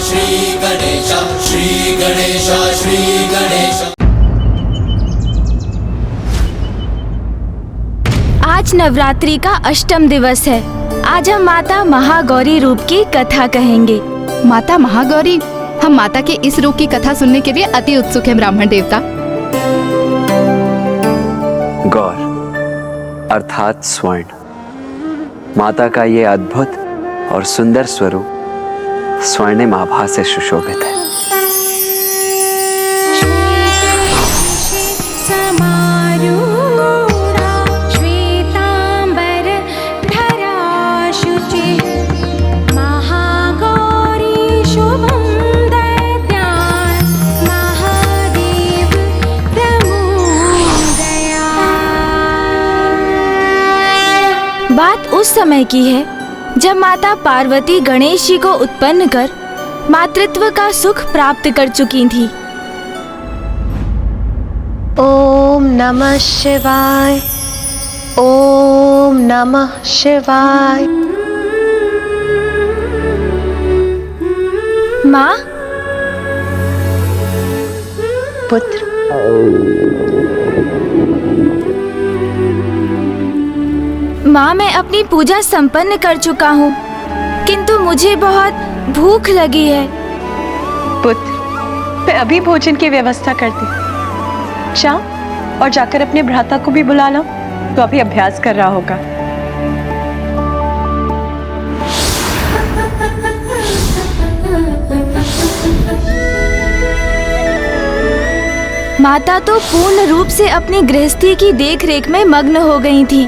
श्री गणेश, श्री गणेश, श्री गणेश। आज नवरात्रि का अष्टम दिवस है। आज हम माता महागौरी रूप की कथा कहेंगे। माता महागौरी, हम माता के इस रूप की कथा सुनने के लिए अति उत्सुक हैं ब्राह्मण देवता। गौर अर्थात स्वर्ण, माता का ये अद्भुत और सुंदर स्वरूप स्वर्णिम आभा से सुशोभित है। बात उस समय की है जब माता पार्वती गणेश जी को उत्पन्न कर मातृत्व का सुख प्राप्त कर चुकी थी। ओम नमः शिवाय, ओम नमः शिवाय। माँ, पुत्र, माँ मैं अपनी पूजा संपन्न कर चुका हूँ, किंतु मुझे बहुत भूख लगी है। पुत्र, मैं अभी भोजन की व्यवस्था करती। जाओ और जाकर अपने भ्राता को भी बुला लो, तो अभी अभ्यास कर रहा होगा। माता तो पूर्ण रूप से अपनी गृहस्थी की देखरेख में मग्न हो गई थी।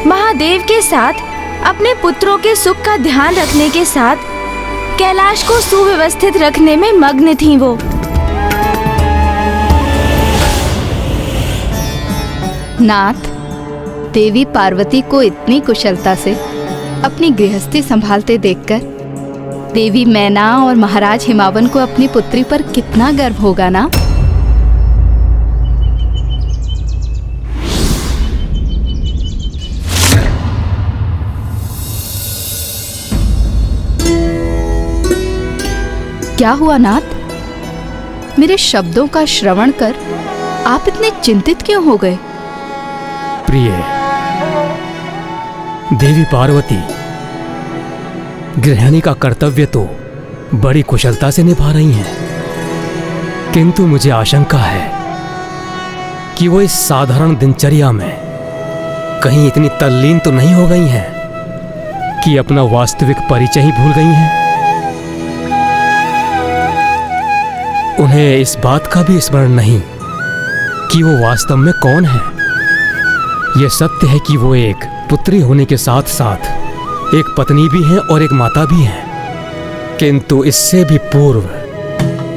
महादेव के साथ अपने पुत्रों के सुख का ध्यान रखने के साथ कैलाश को सुव्यवस्थित रखने में मग्न थीं वो। नाथ, देवी पार्वती को इतनी कुशलता से अपनी गृहस्थी संभालते देखकर देवी मैना और महाराज हिमावन को अपनी पुत्री पर कितना गर्व होगा ना। क्या हुआ नाथ? मेरे शब्दों का श्रवण कर आप इतने चिंतित क्यों हो गए? प्रिय देवी पार्वती, गृहिणी का कर्तव्य तो बड़ी कुशलता से निभा रही हैं, किंतु मुझे आशंका है कि वो इस साधारण दिनचर्या में कहीं इतनी तल्लीन तो नहीं हो गई हैं कि अपना वास्तविक परिचय ही भूल गई हैं। उन्हें इस बात का भी स्मरण नहीं कि वो वास्तव में कौन है। यह सत्य है कि वो एक पुत्री होने के साथ साथ एक पत्नी भी हैं और एक माता भी हैं, किंतु इससे भी पूर्व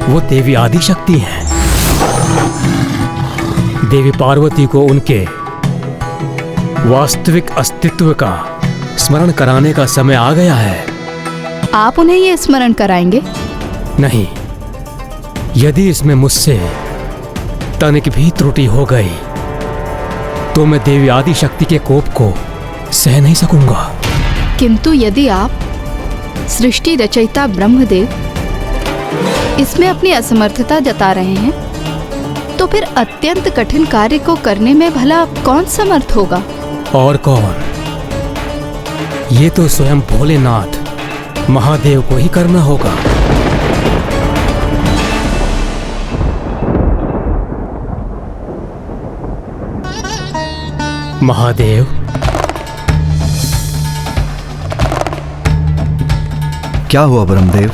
वो देवी आदिशक्ति हैं। देवी पार्वती को उनके वास्तविक अस्तित्व का स्मरण कराने का समय आ गया है। आप उन्हें ये स्मरण कराएंगे? नहीं, यदि इसमें मुझसे तनिक भी त्रुटि हो गई तो मैं देवी आदिशक्ति के कोप को सह नहीं सकूंगा। किंतु यदि आप सृष्टि रचयिता ब्रह्मदेव इसमें अपनी असमर्थता जता रहे हैं, तो फिर अत्यंत कठिन कार्य को करने में भला कौन समर्थ होगा? और कौन? ये तो स्वयं भोलेनाथ महादेव को ही करना होगा। महादेव, क्या हुआ ब्रह्मदेव?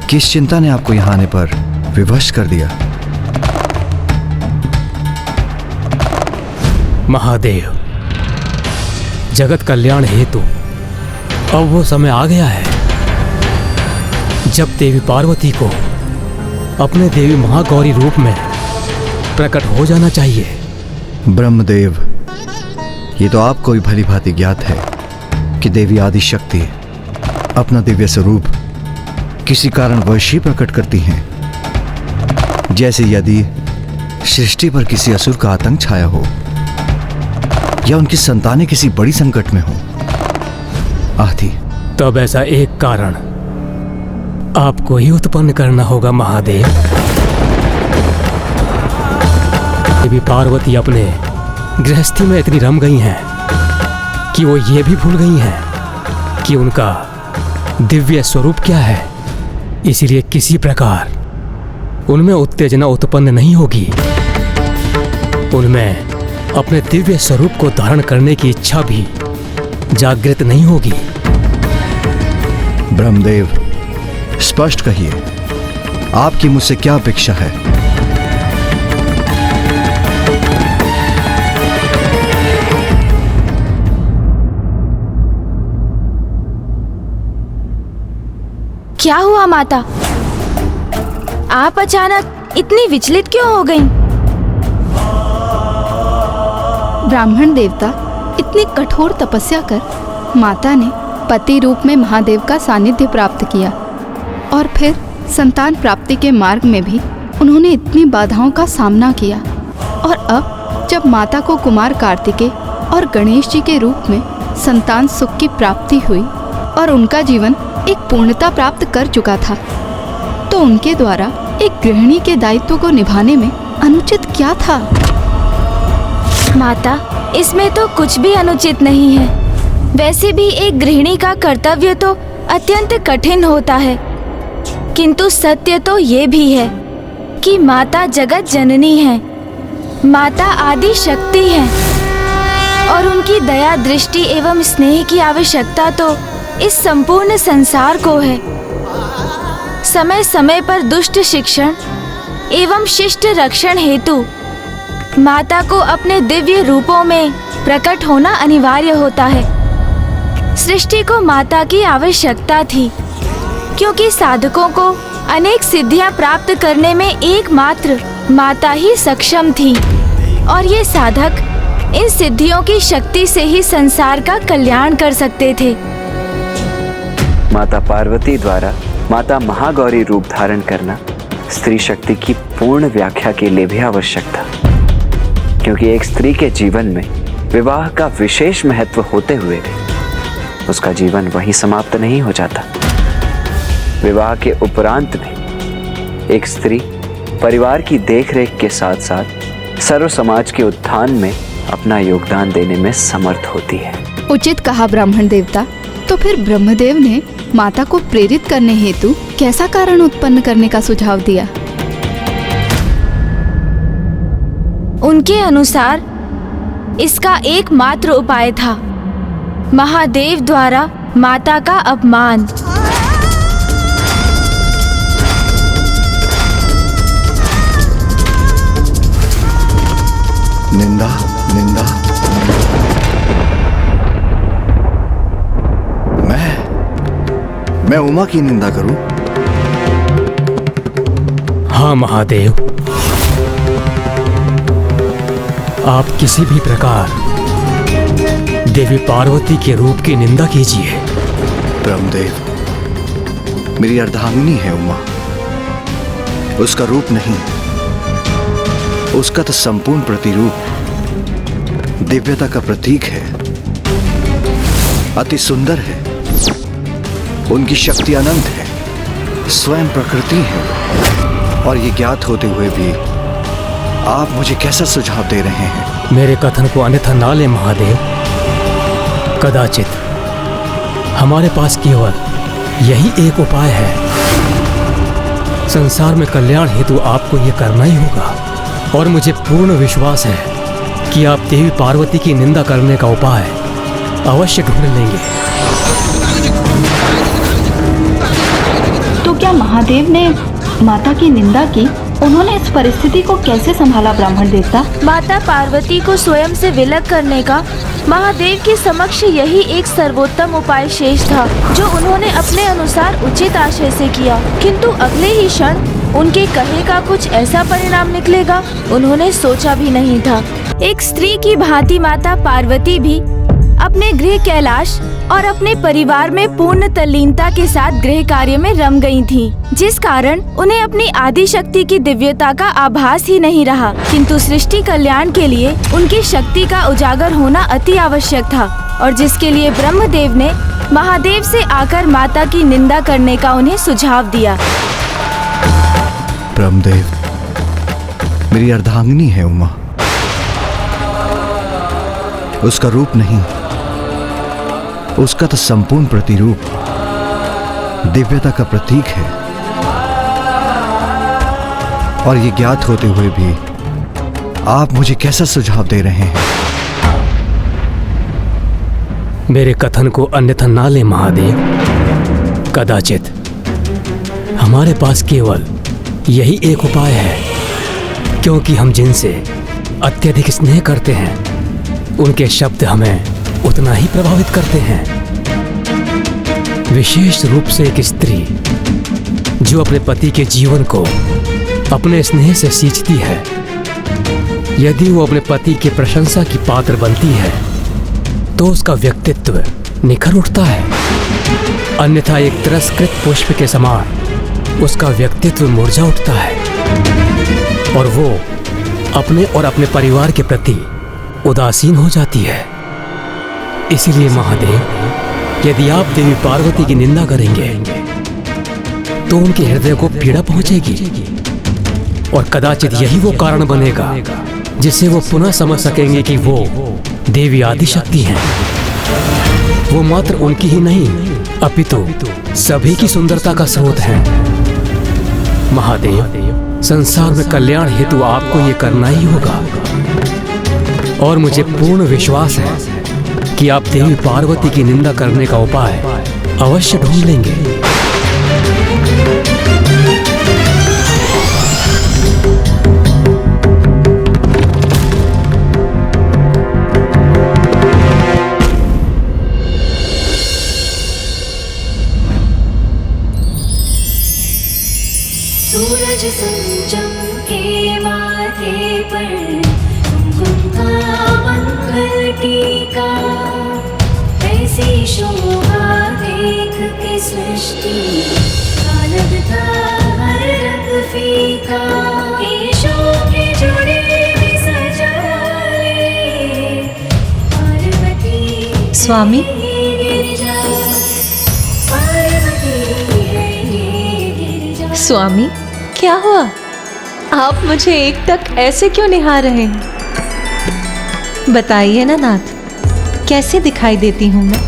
किस चिंता ने आपको यहां आने पर विवश कर दिया? महादेव, जगत कल्याण हेतु अब वो समय आ गया है जब देवी पार्वती को अपने देवी महागौरी रूप में प्रकट हो जाना चाहिए। ब्रह्मदेव, ये तो आपको भी भली भांति ज्ञात है कि देवी आदिशक्ति अपना दिव्य स्वरूप किसी कारणवश ही प्रकट करती हैं। जैसे यदि सृष्टि पर किसी असुर का आतंक छाया हो या उनकी संतानें किसी बड़ी संकट में हो आदि। तब ऐसा एक कारण आपको ही उत्पन्न करना होगा महादेव। देवी पार्वती अपने गृहस्थी में इतनी रम गई हैं कि वो ये भी भूल गई हैं कि उनका दिव्य स्वरूप क्या है। इसीलिए किसी प्रकार उनमें उत्तेजना उत्पन्न नहीं होगी। उनमें अपने दिव्य स्वरूप को धारण करने की इच्छा भी जागृत नहीं होगी। ब्रह्मदेव, स्पष्ट कहिए, आपकी मुझसे क्या अपेक्षा है? क्या हुआ माता? आप अचानक इतनी विचलित क्यों हो गईं? ब्राह्मण देवता इतनी कठोर तपस्या कर माता ने पति रूप में महादेव का सानिध्य प्राप्त किया और फिर संतान प्राप्ति के मार्ग में भी उन्होंने इतनी बाधाओं का सामना किया। और अब जब माता को कुमार कार्तिकेय और गणेश जी के रूप में संतान सुख की प्राप्ति हुई और उनका जीवन एक पूर्णता प्राप्त कर चुका था, तो उनके द्वारा एक गृहिणी के दायित्व को निभाने में अनुचित क्या था? माता, इसमें तो कुछ भी अनुचित नहीं है। वैसे भी एक गृहिणी का कर्तव्य तो अत्यंत कठिन होता है, किंतु सत्य तो ये भी है कि माता जगत जननी है, माता आदि शक्ति है और उनकी दया दृष्टि एवं स्नेह की आवश्यकता तो इस संपूर्ण संसार को है। समय समय पर दुष्ट शिक्षण एवं शिष्ट रक्षण हेतु माता को अपने दिव्य रूपों में प्रकट होना अनिवार्य होता है। सृष्टि को माता की आवश्यकता थी, क्योंकि साधकों को अनेक सिद्धियां प्राप्त करने में एकमात्र माता ही सक्षम थी और ये साधक इन सिद्धियों की शक्ति से ही संसार का कल्याण कर सकते थे। माता पार्वती द्वारा माता महागौरी रूप धारण करना स्त्री शक्ति की पूर्ण व्याख्या के लिए भी आवश्यक था, क्योंकि एक स्त्री के जीवन में विवाह का विशेष महत्व होते हुए भी उसका जीवन वहीं समाप्त नहीं हो जाता। विवाह के उपरांत भी एक स्त्री परिवार की देखरेख के साथ साथ सर्व समाज के उत्थान में अपना योगदान देने में समर्थ होती है। उचित कहा ब्राह्मण देवता। तो फिर ब्रह्मदेव ने माता को प्रेरित करने हेतु कैसा कारण उत्पन्न करने का सुझाव दिया? उनके अनुसार इसका एकमात्र उपाय था महादेव द्वारा माता का अपमान। निंदा, निंदा। मैं उमा की निंदा करूं? हाँ महादेव, आप किसी भी प्रकार देवी पार्वती के रूप की निंदा कीजिए। ब्रह्मदेव, मेरी अर्धांगिनी है उमा, उसका रूप नहीं, उसका तो संपूर्ण प्रतिरूप दिव्यता का प्रतीक है, अति सुंदर है, उनकी शक्ति अनंत है, स्वयं प्रकृति है। और ये ज्ञात होते हुए भी आप मुझे कैसा सुझाव दे रहे हैं? मेरे कथन को अन्यथा ना ले महादेव। कदाचित हमारे पास केवल यही एक उपाय है। संसार में कल्याण हेतु आपको ये करना ही होगा और मुझे पूर्ण विश्वास है कि आप देवी पार्वती की निंदा करने का उपाय अवश्य ढूंढ लेंगे। तो क्या महादेव ने माता की निंदा की? उन्होंने इस परिस्थिति को कैसे संभाला ब्राह्मण देवता? माता पार्वती को स्वयं से विलग करने का महादेव के समक्ष यही एक सर्वोत्तम उपाय शेष था, जो उन्होंने अपने अनुसार उचित आशय से किया। किंतु अगले ही क्षण उनके कहे का कुछ ऐसा परिणाम निकलेगा उन्होंने सोचा भी नहीं था। एक स्त्री की भांति माता पार्वती भी अपने गृह कैलाश और अपने परिवार में पूर्ण तल्लीनता के साथ गृह कार्य में रम गई थीं, जिस कारण उन्हें अपनी आदि शक्ति की दिव्यता का आभास ही नहीं रहा। किंतु सृष्टि कल्याण के लिए उनकी शक्ति का उजागर होना अति आवश्यक था और जिसके लिए ब्रह्मदेव ने महादेव से आकर माता की निंदा करने का उन्हें सुझाव दिया। ब्रह्मदेव, मेरी अर्धांगिनी है उमा। उसका रूप नहीं, उसका तो संपूर्ण प्रतिरूप दिव्यता का प्रतीक है। और ये ज्ञात होते हुए भी आप मुझे कैसा सुझाव दे रहे हैं? मेरे कथन को अन्यथा ना ले महादेव। कदाचित हमारे पास केवल यही एक उपाय है, क्योंकि हम जिनसे अत्यधिक स्नेह करते हैं उनके शब्द हमें उतना ही प्रभावित करते हैं। विशेष रूप से एक स्त्री जो अपने पति के जीवन को अपने स्नेह से सींचती है, यदि वो अपने पति की प्रशंसा की पात्र बनती है तो उसका व्यक्तित्व निखर उठता है। अन्यथा एक तिरस्कृत पुष्प के समान उसका व्यक्तित्व मुरझा उठता है और वो अपने और अपने परिवार के प्रति उदासीन हो जाती है। इसलिए महादेव, यदि आप देवी पार्वती की निंदा करेंगे तो उनके हृदय को पीड़ा पहुंचेगी और कदाचित यही वो कारण बनेगा जिससे वो पुनः समझ सकेंगे कि वो देवी आदिशक्ति हैं। वो मात्र उनकी ही नहीं अपितु सभी की सुंदरता का स्रोत है। महादेव, संसार में कल्याण हेतु आपको ये करना ही होगा और मुझे पूर्ण विश्वास है कि आप देवी पार्वती की निंदा करने का उपाय अवश्य ढूंढ लेंगे। सूरज संजम के माथे पर कुमकुम का मंगल टीका, ऐसी शोभा देख के सृष्टि का लगता हर रंग फीका। केशों के जोड़े में सजा ले पार्वती स्वामी, स्वामी क्या हुआ? आप मुझे एक टक ऐसे क्यों निहार रहे हैं? बताइए ना नाथ, कैसे दिखाई देती हूं मैं?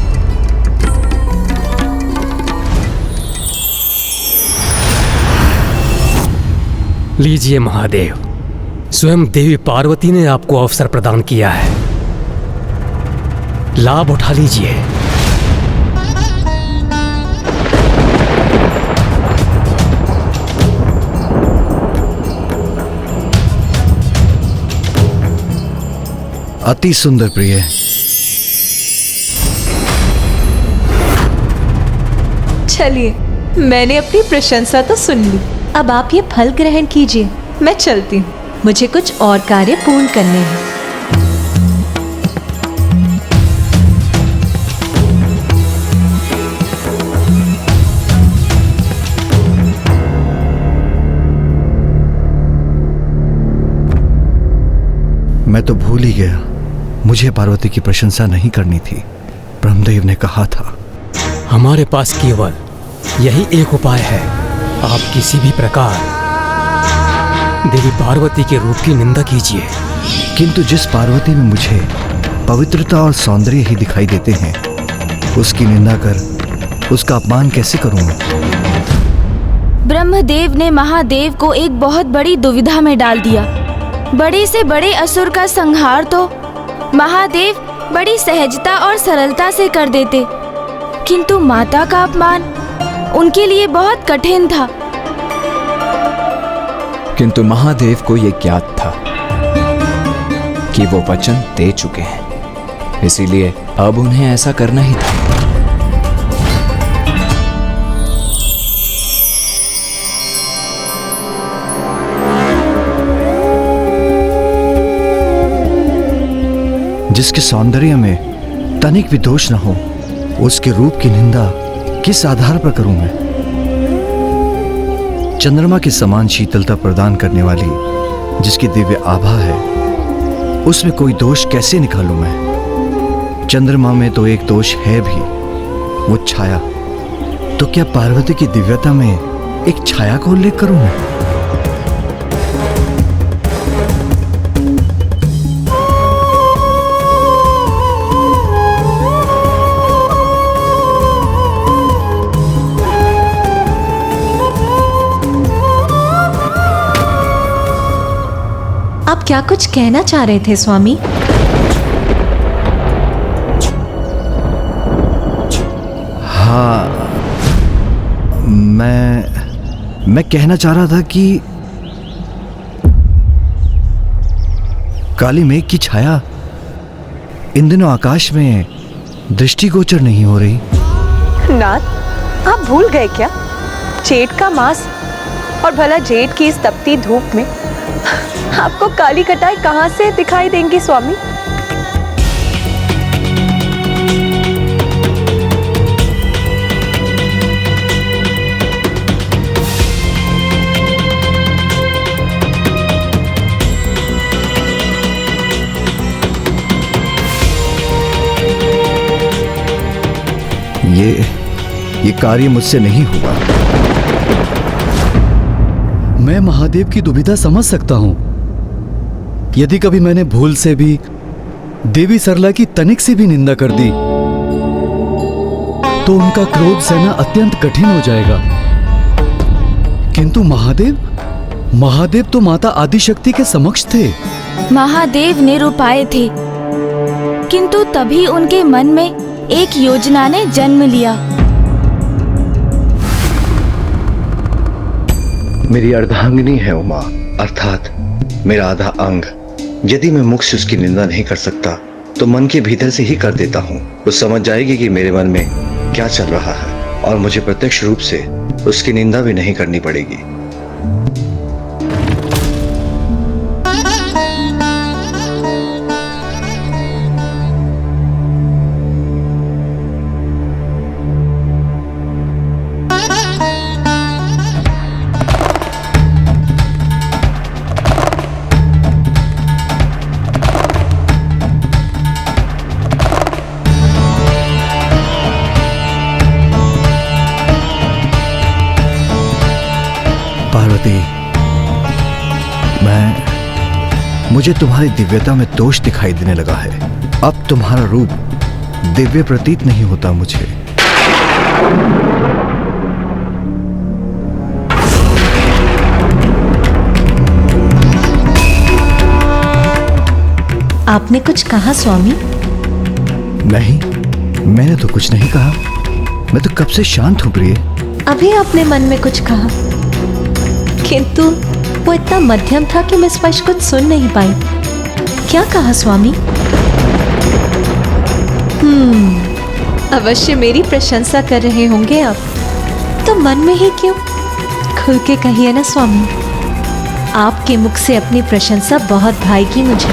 लीजिए महादेव, स्वयं देवी पार्वती ने आपको अवसर प्रदान किया है, लाभ उठा लीजिए। अति सुंदर प्रिय। चलिए, मैंने अपनी प्रशंसा तो सुन ली, अब आप ये फल ग्रहण कीजिए। मैं चलती हूँ, मुझे कुछ और कार्य पूर्ण करने हैं। मैं तो भूल ही गया, मुझे पार्वती की प्रशंसा नहीं करनी थी। ब्रह्मदेव ने कहा था। हमारे पास केवल यही एक उपाय है, आप किसी भी प्रकार देवी पार्वती के रूप की निंदा कीजिए। किंतु जिस पार्वती में मुझे पवित्रता और सौंदर्य ही दिखाई देते हैं, उसकी निंदा कर उसका अपमान कैसे करूं मैं? ब्रह्मदेव ने महादेव को एक बहुत बड़ी दुविधा में डाल दिया। बड़े से बड़े असुर का संहार तो महादेव बड़ी सहजता और सरलता से कर देते, किंतु माता का अपमान उनके लिए बहुत कठिन था। किंतु महादेव को यह ज्ञात था कि वो वचन दे चुके हैं, इसीलिए अब उन्हें ऐसा करना ही था। जिसके सौंदर्य में तनिक भी दोष न हो, उसके रूप की निंदा किस आधार पर करूं मैं? चंद्रमा के समान शीतलता प्रदान करने वाली जिसकी दिव्य आभा है, उसमें कोई दोष कैसे निकालूं मैं? चंद्रमा में तो एक दोष है भी, वो छाया, तो क्या पार्वती की दिव्यता में एक छाया का उल्लेख करूं मैं? आप क्या कुछ कहना चाह रहे थे स्वामी? हाँ, मैं कहना चाह रहा था कि काली मेघ की छाया इन दिनों आकाश में दृष्टिगोचर नहीं हो रही। नाथ, आप भूल गए क्या? जेठ का मास, और भला जेठ की इस तपती धूप में आपको काली कटाई कहां से दिखाई देंगी स्वामी? ये कार्य मुझसे नहीं हुआ। मैं महादेव की दुविधा समझ सकता हूं। यदि कभी मैंने भूल से भी देवी सरला की तनिक से भी निंदा कर दी तो उनका क्रोध सहना अत्यंत कठिन हो जाएगा। किंतु महादेव तो माता आदिशक्ति के समक्ष थे। महादेव निरुपाय थे, किंतु तभी उनके मन में एक योजना ने जन्म लिया। मेरी अर्धांगिनी है उमा, अर्थात मेरा आधा अंग। यदि मैं मुख से उसकी निंदा नहीं कर सकता तो मन के भीतर से ही कर देता हूँ। वो समझ जाएगी कि मेरे मन में क्या चल रहा है और मुझे प्रत्यक्ष रूप से उसकी निंदा भी नहीं करनी पड़ेगी। पार्वती, मुझे तुम्हारी दिव्यता में दोष दिखाई देने लगा है। अब तुम्हारा रूप दिव्य प्रतीत नहीं होता मुझे। आपने कुछ कहा स्वामी? नहीं, मैंने तो कुछ नहीं कहा। मैं तो कब से शांत हूं प्रिय। अभी आपने मन में कुछ कहा, किंतु वो इतना मध्यम था कि मैं स्पष्ट कुछ सुन नहीं पाई। क्या कहा स्वामी? अवश्य मेरी प्रशंसा कर रहे होंगे आप, तो मन में ही क्यों? खुल के कहिए ना स्वामी। आपके मुख से अपनी प्रशंसा बहुत भाएगी मुझे।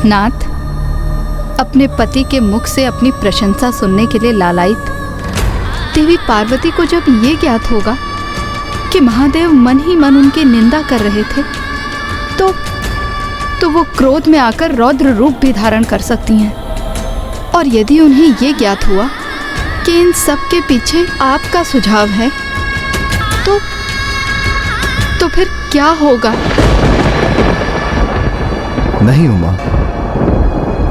नाथ, अपने पति के मुख से अपनी प्रशंसा सुनने के लिए लालायित देवी पार्वती को जब ये ज्ञात होगा कि महादेव मन ही मन उनकी निंदा कर रहे थे, तो वो क्रोध में आकर रौद्र रूप भी धारण कर सकती हैं। और यदि उन्हें ये ज्ञात हुआ कि इन सब के पीछे आपका सुझाव है, तो फिर क्या होगा? नहीं उमा,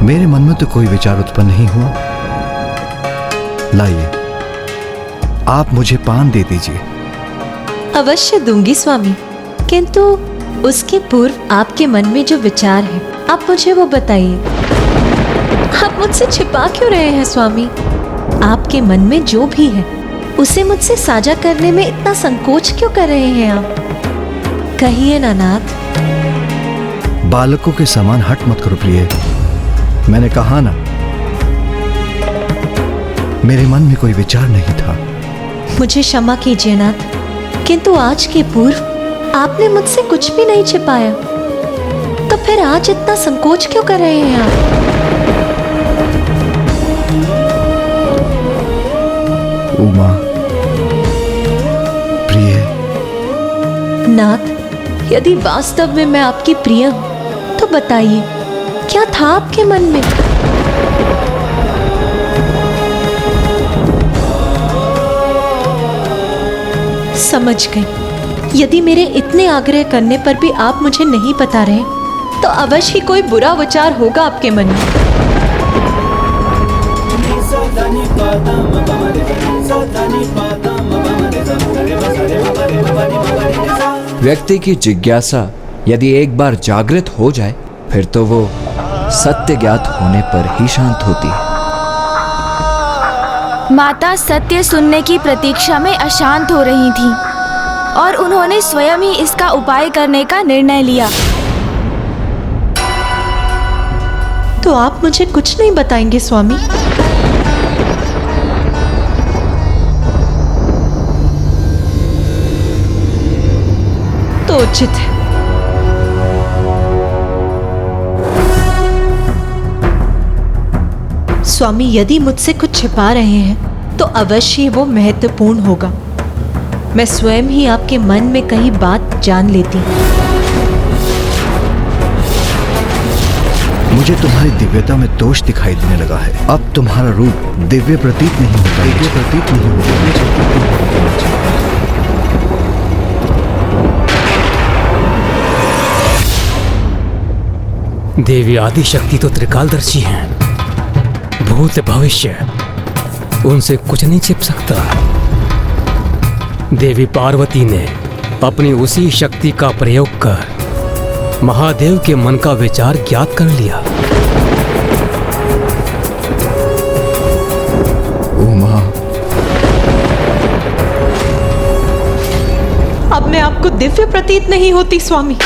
मेरे मन में तो कोई विचार उत्पन्न नहीं हुआ। लाइए, आप मुझे पान दे दीजिए। अवश्य दूंगी स्वामी, किंतु उसके पूर्व आपके मन में जो विचार है आप मुझे वो बताइए। आप मुझसे छिपा क्यों रहे हैं स्वामी? आपके मन में जो भी है उसे मुझसे साझा करने में इतना संकोच क्यों कर रहे हैं आप? कहिए ना नाथ। बालकों के समान हट मत करो प्रिय। मैंने कहा ना, मेरे मन में कोई विचार नहीं था। मुझे क्षमा कीजिए नाथ, किंतु आज के पूर्व आपने मुझसे कुछ भी नहीं छिपाया, तो फिर आज इतना संकोच क्यों कर रहे हैं आप? उमा, प्रिय। नाथ, यदि वास्तव में मैं आपकी प्रिय हूं, बताइए, क्या था आपके मन में? समझ गई। यदि मेरे इतने आग्रह करने पर भी आप मुझे नहीं बता रहे, तो अवश्य ही कोई बुरा विचार होगा आपके मन में। व्यक्ति की जिज्ञासा यदि एक बार जागृत हो जाए, फिर तो वो सत्य ज्ञात होने पर ही शांत होती है। माता सत्य सुनने की प्रतीक्षा में अशांत हो रही थीं और उन्होंने स्वयं ही इसका उपाय करने का निर्णय लिया। तो आप मुझे कुछ नहीं बताएंगे स्वामी? तो उचित है। स्वामी, यदि मुझसे कुछ छिपा रहे हैं तो अवश्य वो महत्वपूर्ण होगा। मैं स्वयं ही आपके मन में कहीं बात जान लेती हूँ। मुझे तुम्हारी दिव्यता में दोष दिखाई देने लगा है। अब तुम्हारा रूप दिव्य प्रतीत नहीं होता। दिव्य प्रतीत नहीं होता। देवी आदिशक्ति तो त्रिकालदर्शी हैं। भूत भविष्य उनसे कुछ नहीं छिप सकता। देवी पार्वती ने अपनी उसी शक्ति का प्रयोग कर महादेव के मन का विचार ज्ञात कर लिया। उमा, अब मैं आपको दिव्य प्रतीत नहीं होती स्वामी?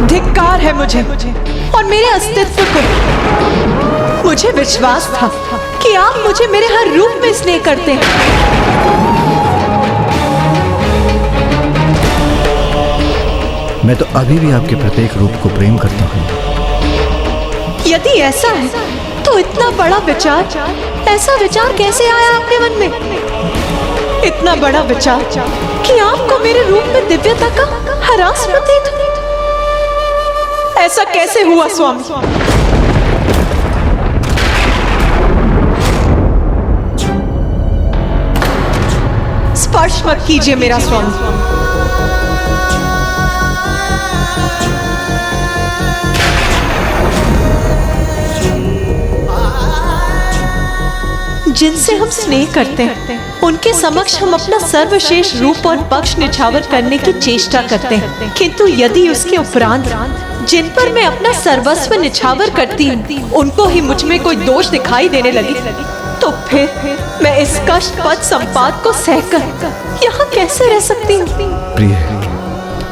धिक्कार है मुझे और मेरे अस्तित्व को। मुझे विश्वास था कि आप मुझे मेरे हर रूप में स्नेह करते हैं। मैं तो अभी भी आपके प्रत्येक रूप को प्रेम करता हूँ। यदि ऐसा है तो इतना बड़ा विचार, ऐसा विचार कैसे आया आपके मन में? इतना बड़ा विचार कि आपको मेरे रूप में दिव्यता का ह्रास प्रतीत हो। ऐसा कैसे हुआ स्वामी? स्पर्श मत कीजिए मेरा स्वामी। जिनसे हम स्नेह करते हैं उनके समक्ष हम अपना सर्वश्रेष्ठ रूप और पक्ष निछावर करने की चेष्टा करते हैं, किंतु यदि उसके उपरांत जिन पर मैं अपना सर्वस्व निछावर करती हूँ उनको ही मुझ में कोई दोष दिखाई देने लगी, तो फिर मैं इस कष्ट पद संपात को सहकर यहाँ कैसे रह सकती हूँ? प्रिय,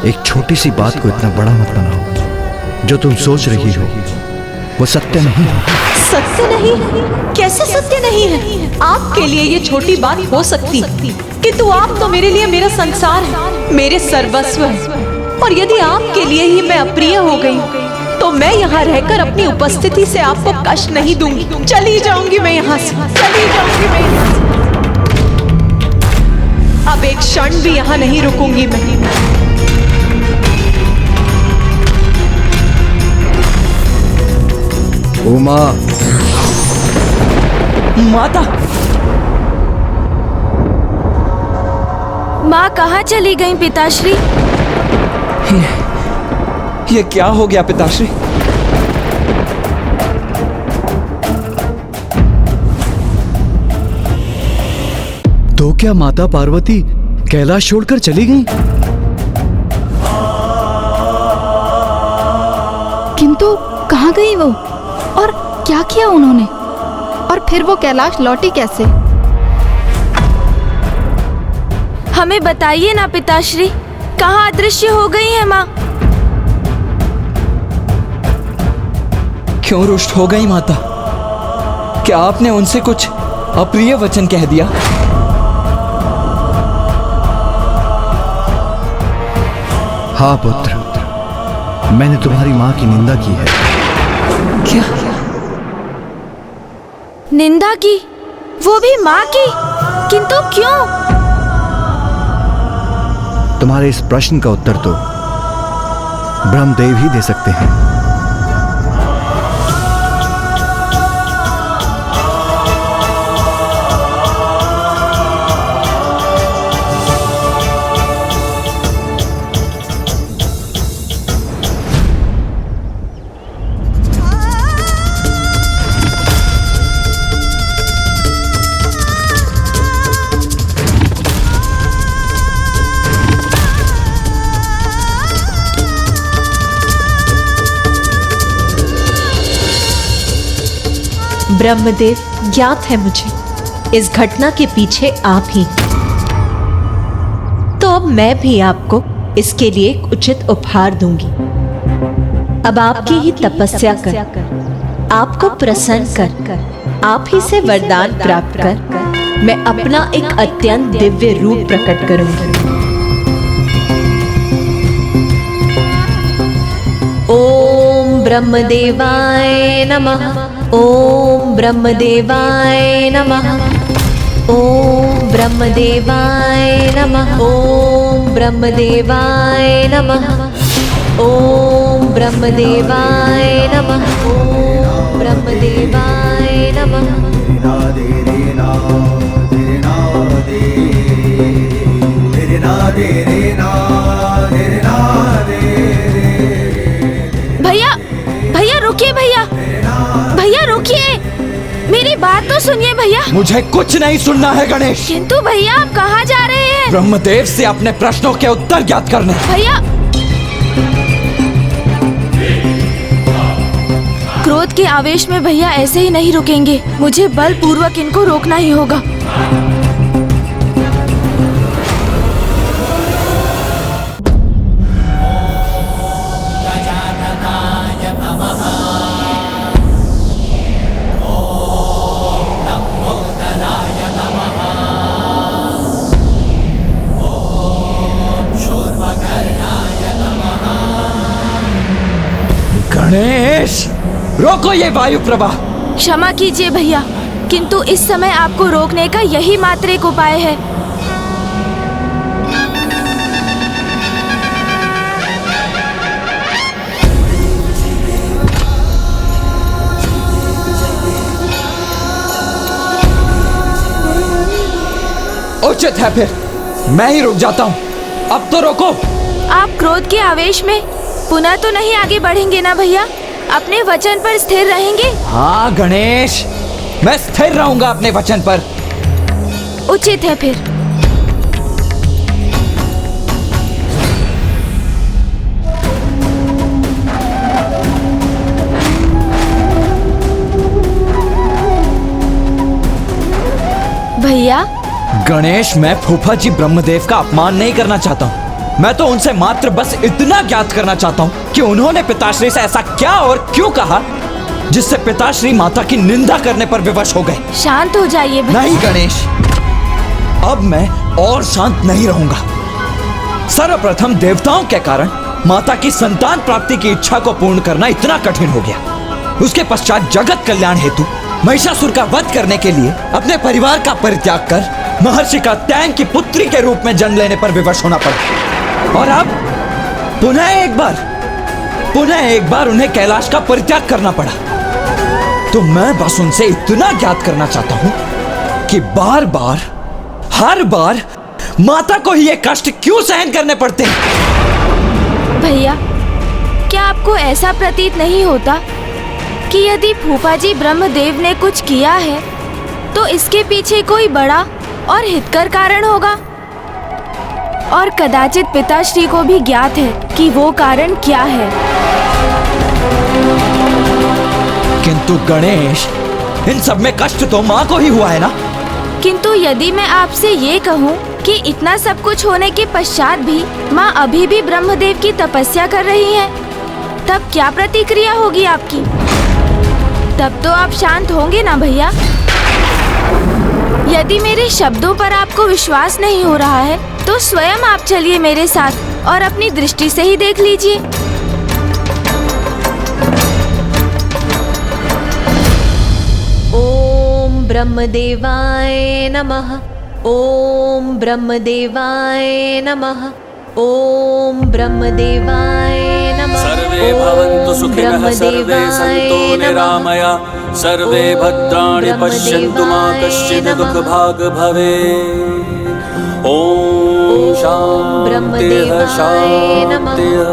एक छोटी सी बात को इतना बड़ा मत बनाओ। जो तुम सोच रही हो वो सत्य नहीं है। सत्य नहीं? कैसे सत्य नहीं है? आपके लिए ये छोटी बात हो सकती, किंतु आप तो मेरे लिए मेरा संसार है, मेरे सर्वस्व है। और यदि आपके लिए ही मैं अप्रिय हो गई तो मैं यहाँ रहकर अपनी उपस्थिति से आपको कष्ट नहीं दूंगी। चली जाऊंगी मैं यहाँ से, चली जाऊंगी मैं यहाँ से। अब एक क्षण भी यहाँ नहीं रुकूंगी मैं। उमा, माता, माँ कहाँ चली गई पिताश्री? ये क्या हो गया पिताश्री? तो क्या माता पार्वती कैलाश छोड़कर चली गईं? किंतु कहाँ गई वो और क्या किया उन्होंने? और फिर वो कैलाश लौटी कैसे? हमें बताइए ना पिताश्री, कहाँ अदृश्य हो गई है माँ? क्यों रुष्ट हो गई माता? क्या आपने उनसे कुछ अप्रिय वचन कह दिया? हाँ पुत्र, मैंने तुम्हारी माँ की निंदा की है। क्या? निंदा की? वो भी माँ की? किंतु क्यों? तुम्हारे इस प्रश्न का उत्तर तो ब्रह्मदेव ही दे सकते हैं। ब्रह्मदेव, ज्ञात है मुझे इस घटना के पीछे आप ही। तो अब मैं भी आपको इसके लिए एक उचित उपहार दूंगी। अब आपकी ही तपस्या कर, आपको प्रसन्न कर, आप ही से वरदान प्राप्त कर मैं अपना एक अत्यंत दिव्य रूप प्रकट करूंगी। ओम ब्रह्मदेवाय नमः। ओम ब्रह्मदेवाय नमः। ओम ब्रह्मदेवाय नमः। ओम ब्रह्मदेवाय नमः। ओम ब्रह्मदेवाय नमः। ओम ब्रह्मदेवाय नमः। भैया, भैया रुकिए, भैया, भैया रुकिए, मेरी बात तो सुनिए भैया। मुझे कुछ नहीं सुनना है गणेश। किंतु भैया आप कहाँ जा रहे हैं? ब्रह्मदेव से अपने प्रश्नों के उत्तर ज्ञात करने। भैया, क्रोध के आवेश में भैया ऐसे ही नहीं रुकेंगे, मुझे बलपूर्वक इनको रोकना ही होगा। गणेश, रोको ये वायु प्रवाह। क्षमा कीजिए भैया, किंतु इस समय आपको रोकने का यही मात्र एक उपाय है। उचित है, फिर मैं ही रुक जाता हूँ। अब तो रोको। आप क्रोध के आवेश में पुनः तो नहीं आगे बढ़ेंगे ना भैया? अपने वचन पर स्थिर रहेंगे? हाँ गणेश, मैं स्थिर रहूंगा अपने वचन पर। उचित है फिर। भैया। गणेश, मैं फूफा जी ब्रह्मदेव का अपमान नहीं करना चाहता हूँ। मैं तो उनसे मात्र बस इतना ज्ञात करना चाहता हूँ कि उन्होंने पिताश्री से ऐसा क्या और क्यों कहा जिससे पिताश्री माता की निंदा करने पर विवश हो गए। शांत हो जाइए भैया। नहीं गणेश, अब मैं और शांत नहीं रहूंगा। सर्वप्रथम देवताओं के कारण माता की संतान प्राप्ति की इच्छा को पूर्ण करना इतना कठिन हो गया। उसके पश्चात जगत कल्याण हेतु महिषासुर का वध करने के लिए अपने परिवार का परित्याग कर महर्षि कात्यायन की पुत्री के रूप में जन्म लेने पर विवश होना पड़ा। और अब पुनः एक बार उन्हें कैलाश का परित्याग करना पड़ा। तो मैं बस उनसे इतना ज्ञात करना चाहता हूँ कि बार बार, हर बार माता को ही ये कष्ट क्यों सहन करने पड़ते हैं? भैया, क्या आपको ऐसा प्रतीत नहीं होता कि यदि फूफा जी ब्रह्मदेव ने कुछ किया है तो इसके पीछे कोई बड़ा और हितकर कारण होगा? और कदाचित पिताश्री को भी ज्ञात है कि वो कारण क्या है। किंतु गणेश, इन सब में कष्ट तो माँ को ही हुआ है ना? किंतु यदि मैं आपसे ये कहूँ कि इतना सब कुछ होने के पश्चात भी माँ अभी भी ब्रह्मदेव की तपस्या कर रही हैं, तब क्या प्रतिक्रिया होगी आपकी? तब तो आप शांत होंगे ना भैया? यदि मेरे शब्दों पर आपको विश्वास नहीं हो रहा है तो स्वयं आप चलिए मेरे साथ और अपनी दृष्टि से ही देख लीजिए। ओम ब्रह्मदेवाय नमः। ओम ब्रह्मदेवाय नमः। ओम ब्रह्मदेवाय नमः। सर्वे भवन्तु सुखिनः सर्वे सन्तु निरामया सर्वे भद्राणि पश्यन्तु मा कश्चित् दुःखभाग् भवेत्। ओम शान्तिः शान्तिः।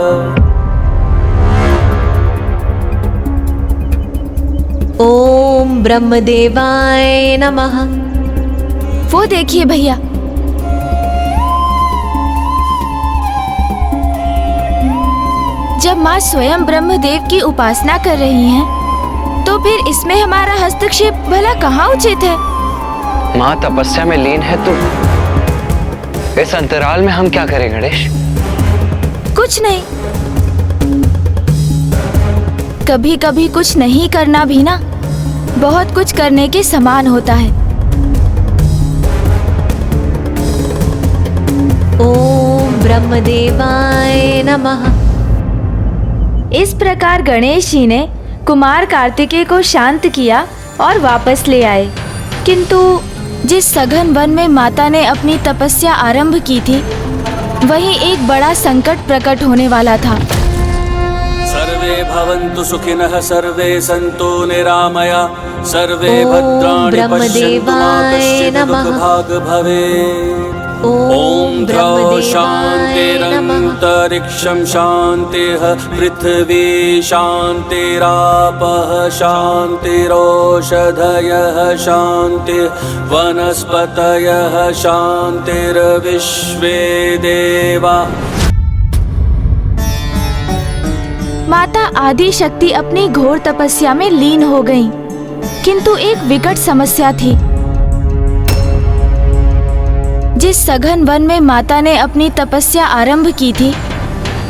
ओम ब्रह्मदेवाय नमः। वो देखिए भैया, जब माँ स्वयं ब्रह्मदेव की उपासना कर रही हैं, तो फिर इसमें हमारा हस्तक्षेप भला कहाँ उचित है? माँ तपस्या में लीन है तो इस अंतराल में हम क्या करें गणेश? कुछ नहीं। कभी कभी कुछ नहीं करना भी ना बहुत कुछ करने के समान होता है। ओम ब्रह्मदेवाय नमः। इस प्रकार गणेश जी ने कुमार कार्तिकेय को शांत किया और वापस ले आए। किंतु जिस सघन वन में माता ने अपनी तपस्या आरंभ की थी, वहीं एक बड़ा संकट प्रकट होने वाला था। सर्वे भवन्तु सुखिनः सर्वे सन्तु निरामया सर्वे भद्राणि पश्यन्तु मा कश्चित् दुःखभाग् भवेत्। ओम द्रौ शान्तिरन्तरिक्षं शान्तिः पृथ्वी शान्तिरापः शान्तिरोषधयः शान्तिः वनस्पतयः शान्तिर्विश्वे देवा। माता आदि शक्ति अपनी घोर तपस्या में लीन हो गईं। किंतु एक विकट समस्या थी। जिस सघन वन में माता ने अपनी तपस्या आरंभ की थी,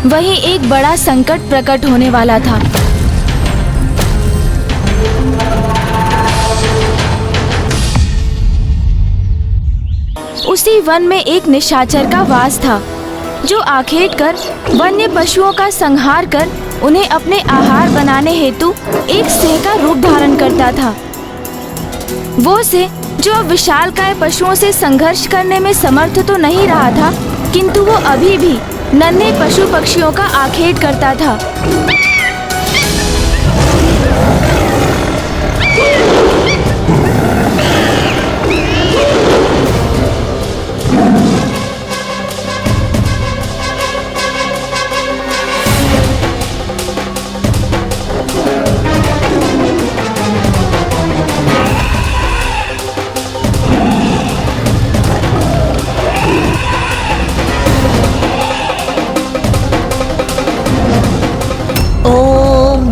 वहीं एक बड़ा संकट प्रकट होने वाला था। उसी वन में एक निशाचर का वास था, जो आखेट कर वन्य पशुओं का संहार कर उन्हें अपने आहार बनाने हेतु एक सिंह का रूप धारण करता था। वो सिंह जो विशालकाय पशुओं से संघर्ष करने में समर्थ तो नहीं रहा था, किंतु वो अभी भी नन्हे पशु पक्षियों का आखेट करता था।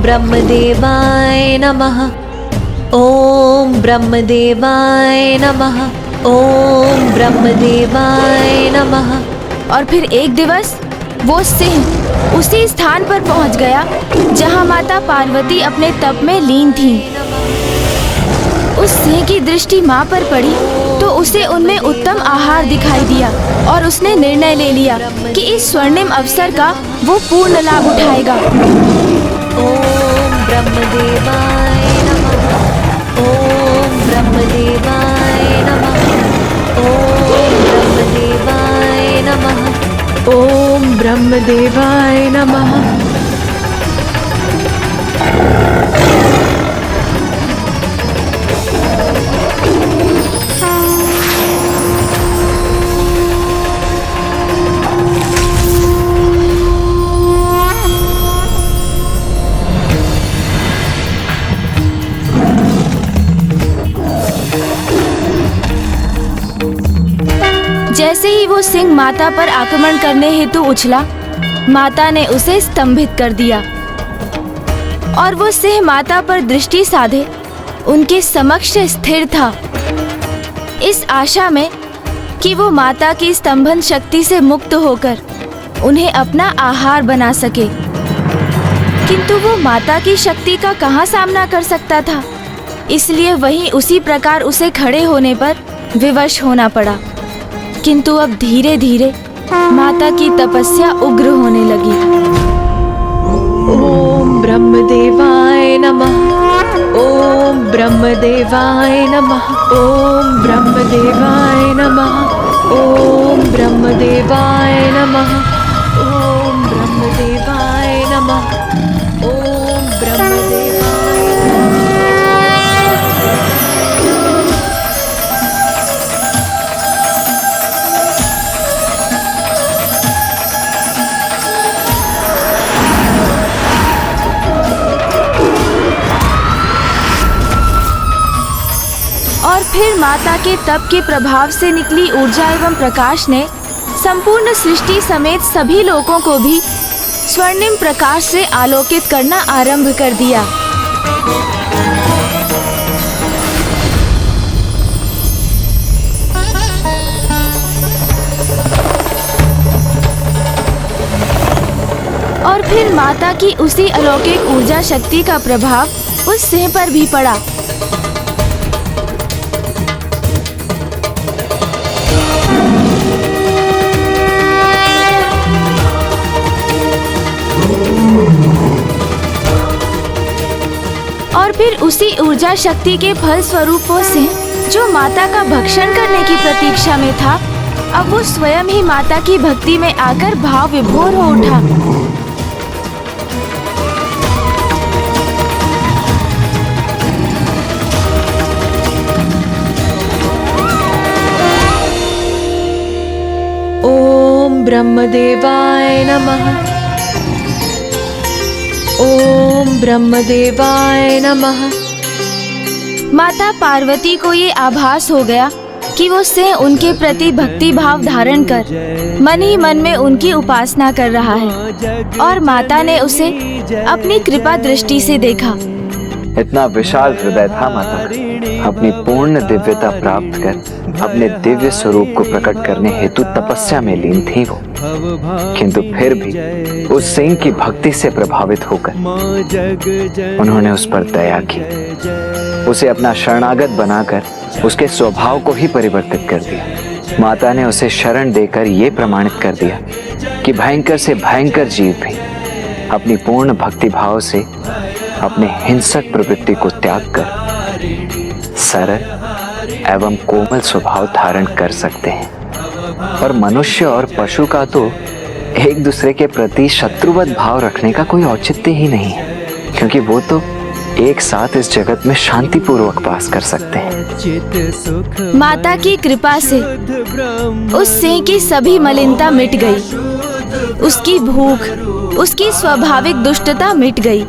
ब्रह्मदेवाय नमः। ओम ब्रह्मदेवाय नमः। ओम ब्रह्मदेवाय नमः। और फिर एक दिवस वो सिंह उसी स्थान पर पहुंच गया जहां माता पार्वती अपने तप में लीन थीं। उस सिंह की दृष्टि मां पर पड़ी तो उसे उनमें उत्तम आहार दिखाई दिया और उसने निर्णय ले लिया कि इस स्वर्णिम अवसर का वो पूर्ण लाभ उठाएगा। ओम ब्रह्मदेवाय नमः। ओम ब्रह्मदेवाय नमः। ओम ब्रह्मदेवाय नमः। ओम ब्रह्मदेवाय नमः। जैसे ही वो सिंह माता पर आक्रमण करने हेतु उछला, माता ने उसे स्तंभित कर दिया और वो सिंह माता पर दृष्टि साधे उनके समक्ष स्थिर था, इस आशा में कि वो माता की स्तंभन शक्ति से मुक्त होकर उन्हें अपना आहार बना सके। किंतु वो माता की शक्ति का कहाँ सामना कर सकता था, इसलिए वहीं उसी प्रकार उसे खड़े होने पर विवश होना पड़ा। किंतु अब धीरे धीरे माता की तपस्या उग्र होने लगी। ओम ब्रह्मदेवाय नमः। ओम ब्रह्मदेवाय नमः। ओम ब्रह्मदेवाय नमः। ओम ब्रह्मदेवाय नमः। ओम ब्रह्मदेवाय नमः। ओम ब्रह्मदेवाय। और फिर माता के तप के प्रभाव से निकली ऊर्जा एवं प्रकाश ने संपूर्ण सृष्टि समेत सभी लोगों को भी स्वर्णिम प्रकाश से आलोकित करना आरंभ कर दिया। और फिर माता की उसी अलौकिक ऊर्जा शक्ति का प्रभाव उस सिंह पर भी पड़ा। और फिर उसी ऊर्जा शक्ति के फल स्वरूप वो सिंह जो माता का भक्षण करने की प्रतीक्षा में था, अब वो स्वयं ही माता की भक्ति में आकर भाव विभोर हो उठा। ओम ब्रह्मदेवाय नमः। ओम ब्रह्मदेवाय नमः। माता पार्वती को ये आभास हो गया कि वो सिंह उनके प्रति भक्ति भाव धारण कर मन ही मन में उनकी उपासना कर रहा है, और माता ने उसे अपनी कृपा दृष्टि से देखा। इतना विशाल हृदय था माता का। अपनी पूर्ण दिव्यता प्राप्त कर अपने दिव्य स्वरूप को प्रकट करने हेतु तपस्या में लीन थी वो, किंतु फिर भी उस सिंह की भक्ति से प्रभावित होकर उन्होंने उस पर दया की, उसे अपना शरणागत बनाकर उसके स्वभाव को ही परिवर्तित कर दिया। माता ने उसे शरण देकर ये प्रमाणित कर दिया कि भयंकर से भयंकर जीव भी अपनी पूर्ण भक्ति भाव से अपने हिंसक प्रवृत्ति को त्याग कर सरल एवं कोमल स्वभाव धारण कर सकते हैं। और मनुष्य और पशु का तो एक दूसरे के प्रति शत्रुवत भाव रखने का कोई औचित्य ही नहीं है, क्योंकि वो तो एक साथ इस जगत में शांतिपूर्वक वास कर सकते हैं। माता की कृपा से उस सिंह की सभी मलिनता मिट गई, उसकी भूख, उसकी स्वाभाविक दुष्टता मिट गई,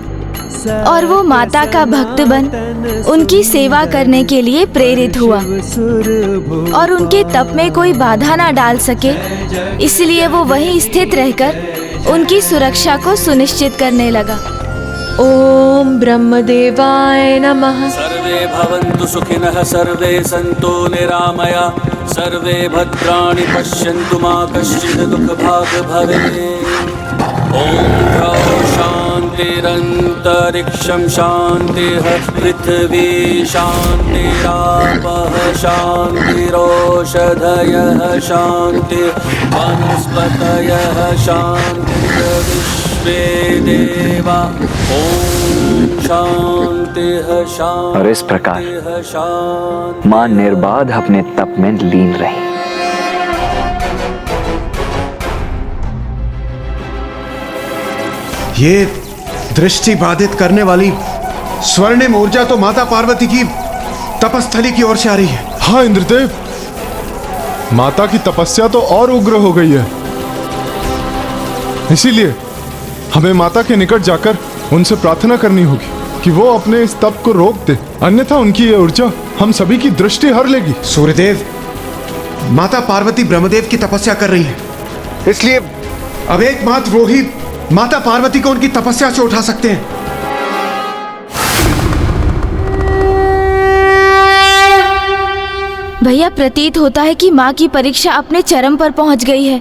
और वो माता का भक्त बन उनकी सेवा करने के लिए प्रेरित हुआ। और उनके तप में कोई बाधा ना डाल सके, इसलिए वो वहीं स्थित रहकर उनकी सुरक्षा को सुनिश्चित करने लगा। ओम ब्रह्मदेवाय नमः। सर्वे भवन्तु सुखिनः, सर्वे सन्तु निरामया, सर्वे भद्राणि पश्यन्तु मा कश्चित् दुःखभाग् भवेत्। ओम शान्तिरन्तरिक्षं शान्तिः, पृथिवी शान्तिरापः शान्तिरोषधयः शान्ति, वनस्पतयः शान्तिर्विश्वे देवा। ओम शान्तिः शान्तिः। और इस प्रकार मां निर्बाध अपने तप में लीन रही। ये दृष्टि बाधित करने वाली स्वर्णिम ऊर्जा तो माता पार्वती की तपस्थली की ओर से आ रही है। हाँ इंद्रदेव, माता की तपस्या तो और उग्र हो गई है, इसीलिए हमें माता के निकट जाकर उनसे प्रार्थना करनी होगी कि वो अपने इस तप को रोक दे, अन्यथा उनकी ये ऊर्जा हम सभी की दृष्टि हर लेगी। सूर्यदेव, माता पार्वती ब्रह्मदेव की तपस्या कर रही है, इसलिए अब एकमात्र वो ही माता पार्वती को उनकी तपस्या से उठा सकते हैं। भैया, प्रतीत होता है कि माँ की परीक्षा अपने चरम पर पहुंच गई है।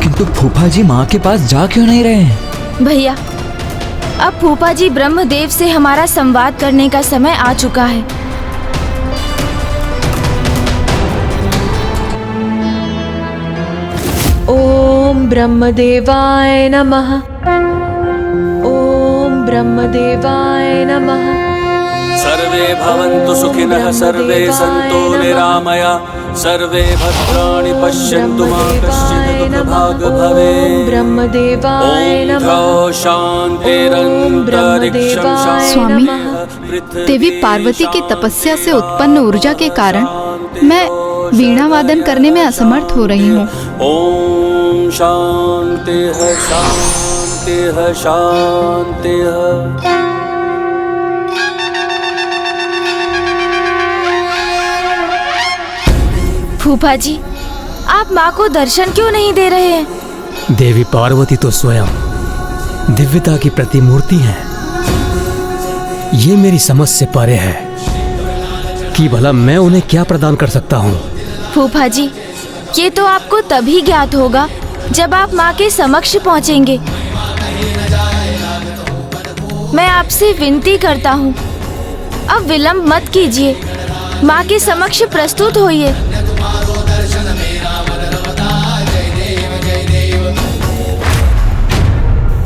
किंतु फूफा जी माँ के पास जा क्यों नहीं रहे हैं? भैया, अब फूफा जी ब्रह्मदेव से हमारा संवाद करने का समय आ चुका है। ओम ब्रह्मदेवाय नमः। ओम ब्रह्मदेवाय नमः। सर्वे भवन्तु सुखिनः सर्वे सन्तु निरामया सर्वे भद्राणि पश्यन्तु मा कश्चित् दुःखभाग् भवेत्। ब्रह्मदेवाय नमः। स्वामी, देवी पार्वती की तपस्या से उत्पन्न ऊर्जा के कारण मैं वीणा वादन करने में असमर्थ हो रही हूँ। ओम शांतिः शांतिः शांतिः। फूफा जी, आप माँ को दर्शन क्यों नहीं दे रहे हैं? देवी पार्वती तो स्वयं दिव्यता की प्रतिमूर्ति है। ये मेरी समझ से परे है कि भला मैं उन्हें क्या प्रदान कर सकता हूँ। फूफा जी, ये तो आपको तभी ज्ञात होगा जब आप माँ के समक्ष पहुँचेंगे। मैं आपसे विनती करता हूँ, अब विलंब मत कीजिए, माँ के समक्ष प्रस्तुत होइए।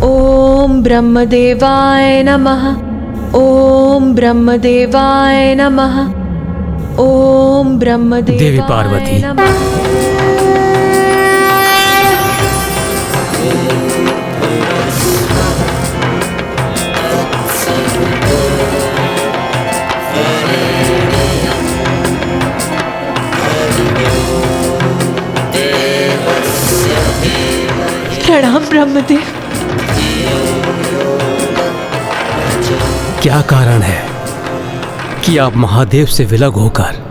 ओम ब्रह्मदेवाय नमः। ओम ब्रह्मदेवाय नमः। ओम ब्रह्मदेवाय देवी पार्वती, प्रणाम ब्रह्मदेव। क्या कारण है कि आप महादेव से विलग होकर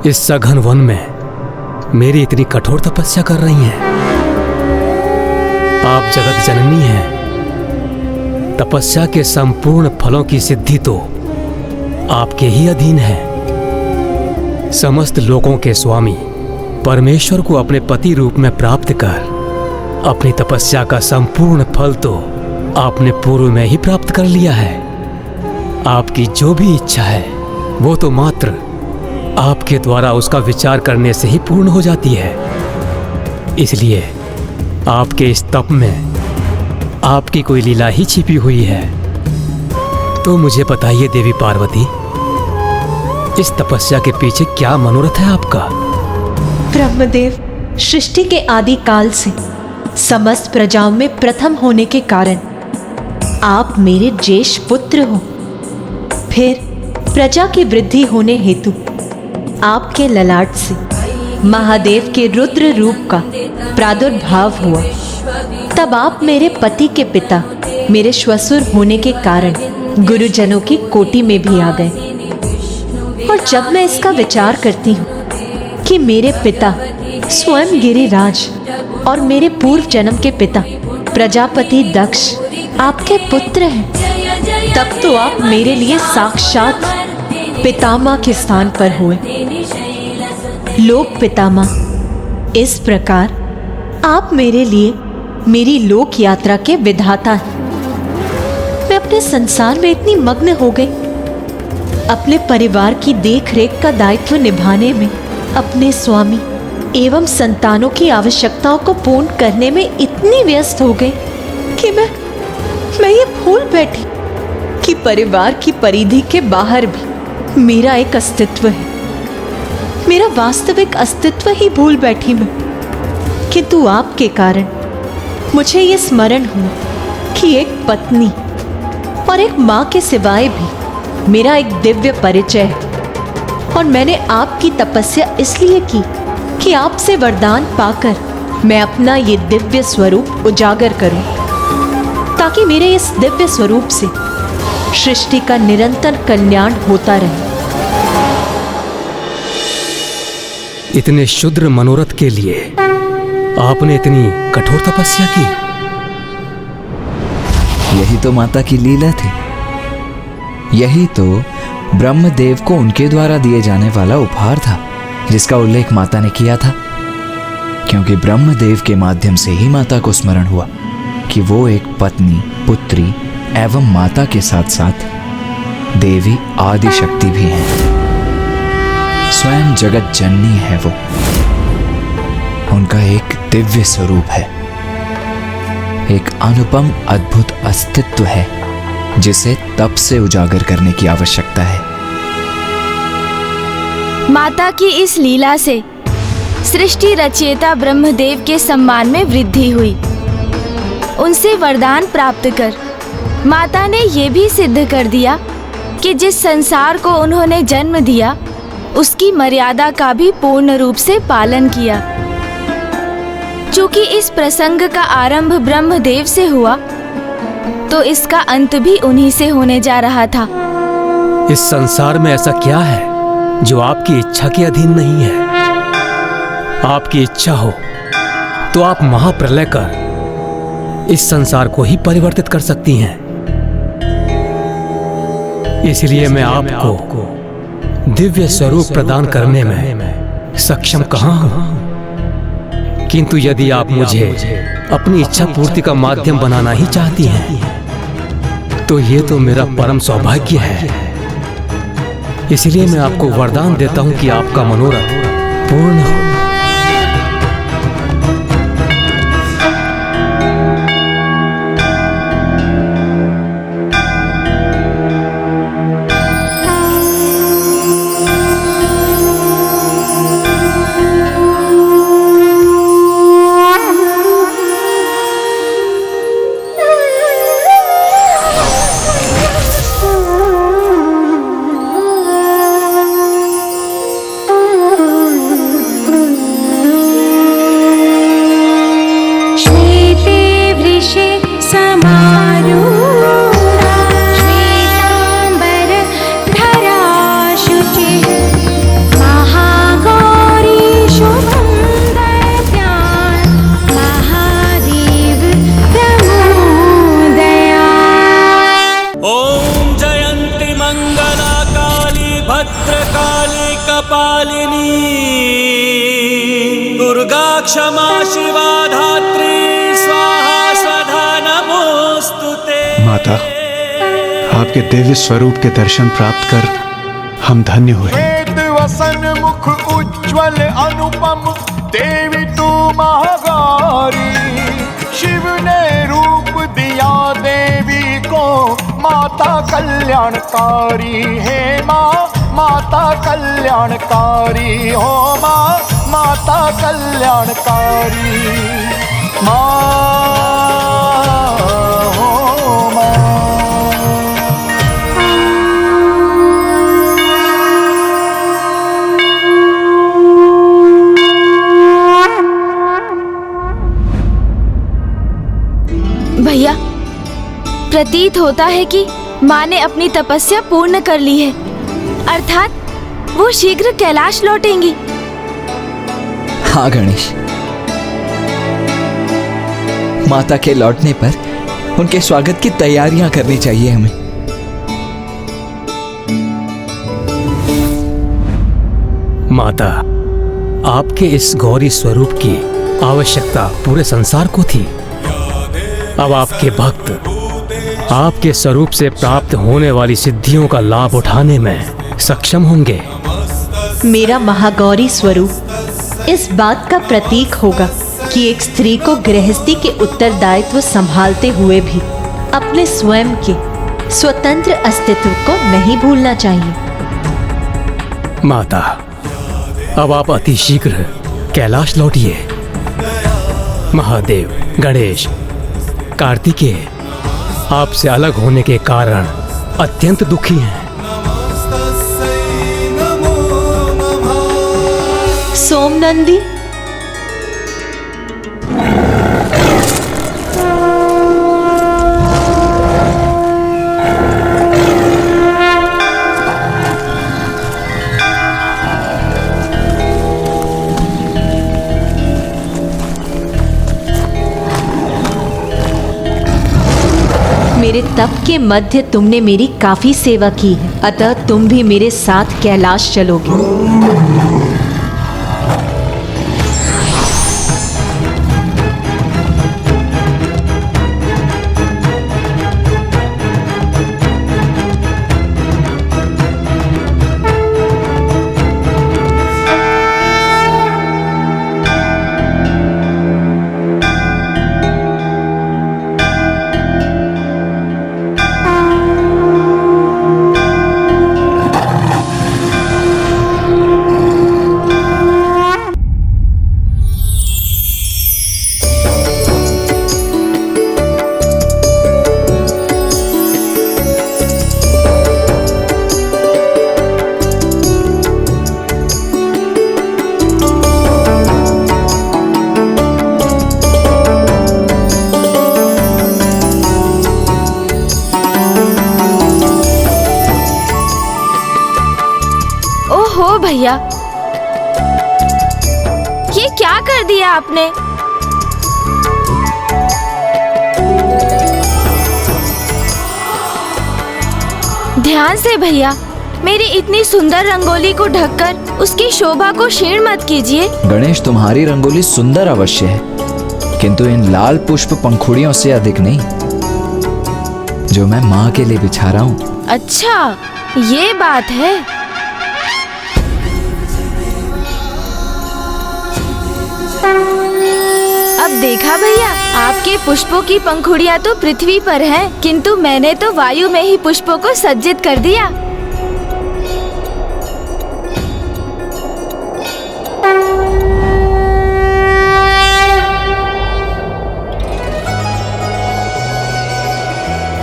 इस सघन वन में मेरी इतनी कठोर तपस्या कर रही हैं? आप जगत जननी हैं। तपस्या के संपूर्ण फलों की सिद्धि तो आपके ही अधीन है। समस्त लोकों के स्वामी परमेश्वर को अपने पति रूप में प्राप्त कर अपनी तपस्या का संपूर्ण फल तो आपने पूर्व में ही प्राप्त कर लिया है। आपकी जो भी इच्छा है वो तो मात्र आपके द्वारा उसका विचार करने से ही पूर्ण हो जाती है। इसलिए आपके इस तप में आपकी कोई लीला ही छिपी हुई है। तो मुझे बताइए देवी पार्वती, इस तपस्या के पीछे क्या मनोरथ है आपका? ब्रह्मदेव, सृष्टि के आदि काल से समस्त प्रजाओं में प्रथम होने के कारण आप मेरे ज्येष्ठ पुत्र हो। फिर प्रजा की वृद्धि होने हेतु आपके ललाट से महादेव के रुद्र रूप का प्रादुर्भाव हुआ। तब आप मेरे पति के पिता, मेरे श्वसुर होने के कारण गुरुजनों की कोटि में भी आ गए। और जब मैं इसका विचार करती हूँ कि मेरे पिता स्वयं गिरिराज और मेरे पूर्व जन्म के पिता प्रजापति दक्ष आपके पुत्र हैं, तब तो आप मेरे लिए साक्षात पितामह के स्थान पर हुए। लोक पितामह। इस प्रकार आप मेरे लिए मेरी लोक यात्रा के विधाता हैं। मैं अपने संसार में इतनी मग्न हो गई, अपने परिवार की देख रेख का दायित्व निभाने में, अपने स्वामी एवं संतानों की आवश्यकताओं को पूर्ण करने में इतनी व्यस्त हो गई कि मैं ये भूल बैठी कि परिवार की परिधि के बाहर भी मेरा एक अस्तित्व है। मेरा वास्तविक अस्तित्व ही भूल बैठी मैं। किंतु आपके कारण मुझे ये स्मरण हुआ कि एक पत्नी और एक माँ के सिवाय भी मेरा एक दिव्य परिचय है। और मैंने आपकी तपस्या इसलिए की कि आपसे वरदान पाकर मैं अपना ये दिव्य स्वरूप उजागर करूं, ताकि मेरे इस दिव्य स्वरूप से सृष्टि का निरंतर कल्याण होता रहे। इतने शुद्र मनोरथ के लिए आपने इतनी कठोर तपस्या की? यही तो माता की लीला थी। यही तो ब्रह्मदेव को उनके द्वारा दिए जाने वाला उपहार था, जिसका उल्लेख माता ने किया था। क्योंकि ब्रह्मदेव के माध्यम से ही माता को स्मरण हुआ कि वो एक पत्नी, पुत्री एवं माता के साथ साथ देवी आदि शक्ति भी हैं। स्वयं जगत जननी है वो। उनका एक दिव्य स्वरूप है, एक अनुपम अद्भुत अस्तित्व है जिसे तप से उजागर करने की आवश्यकता है। माता की इस लीला से सृष्टि रचयिता ब्रह्मदेव के सम्मान में वृद्धि हुई। उनसे वरदान प्राप्त कर माता ने ये भी सिद्ध कर दिया कि जिस संसार को उन्होंने जन्म दिया उसकी मर्यादा का भी पूर्ण रूप से पालन किया। चूंकि इस प्रसंग का आरंभ ब्रह्मदेव से हुआ तो इसका अंत भी उन्हीं से होने जा रहा था। इस संसार में ऐसा क्या है जो आपकी इच्छा के अधीन नहीं है? आपकी इच्छा हो तो आप महाप्रलय कर इस संसार को ही परिवर्तित कर सकती हैं। इसलिए मैं आपको दिव्य स्वरूप प्रदान करने में सक्षम कहाँ हूं, किंतु यदि आप मुझे अपनी इच्छा पूर्ति का माध्यम बनाना ही चाहती हैं तो ये तो मेरा परम सौभाग्य है। इसलिए मैं आपको वरदान देता हूं कि आपका मनोरथ पूर्ण हो। क्षमा शिवा धात्री स्वाहा स्वधा नमोस्तुते। माता, आपके दिव्य स्वरूप के दर्शन प्राप्त कर हम धन्य हुए। वसन मुख उज्ज्वल अनुपम देवी तू महागौरी। शिव ने रूप दिया देवी को माता कल्याणकारी। हे माँ माता कल्याणकारी, हो माँ माता कल्याणकारी। माँ हो माँ। भैया, प्रतीत होता है कि माँ ने अपनी तपस्या पूर्ण कर ली है, अर्थात वो शीघ्र कैलाश लौटेंगी। हाँ गणेश, माता के लौटने पर उनके स्वागत की तैयारियां करनी चाहिए हमें। माता, आपके इस गौरी स्वरूप की आवश्यकता पूरे संसार को थी। अब आपके भक्त आपके स्वरूप से प्राप्त होने वाली सिद्धियों का लाभ उठाने में सक्षम होंगे। मेरा महागौरी स्वरूप इस बात का प्रतीक होगा कि एक स्त्री को गृहस्थी के उत्तरदायित्व संभालते हुए भी अपने स्वयं के स्वतंत्र अस्तित्व को नहीं भूलना चाहिए। माता, अब आप अति शीघ्र कैलाश लौटिए। महादेव, गणेश, कार्तिकेय आपसे अलग होने के कारण अत्यंत दुखी हैं। सोमनंदी, मेरे तप के मध्य तुमने मेरी काफी सेवा की है, अतः तुम भी मेरे साथ कैलाश चलोगे। ये क्या कर दिया आपने? ध्यान से भैया, मेरी इतनी सुंदर रंगोली को ढककर उसकी शोभा को क्षीण मत कीजिए। गणेश, तुम्हारी रंगोली सुंदर अवश्य है, किंतु इन लाल पुष्प पंखुड़ियों से अधिक नहीं, जो मैं माँ के लिए बिछा रहा हूँ। अच्छा, ये बात है। अब देखा भैया, आपके पुष्पों की पंखुड़ियाँ तो पृथ्वी पर हैं, किंतु मैंने तो वायु में ही पुष्पों को सज्जित कर दिया।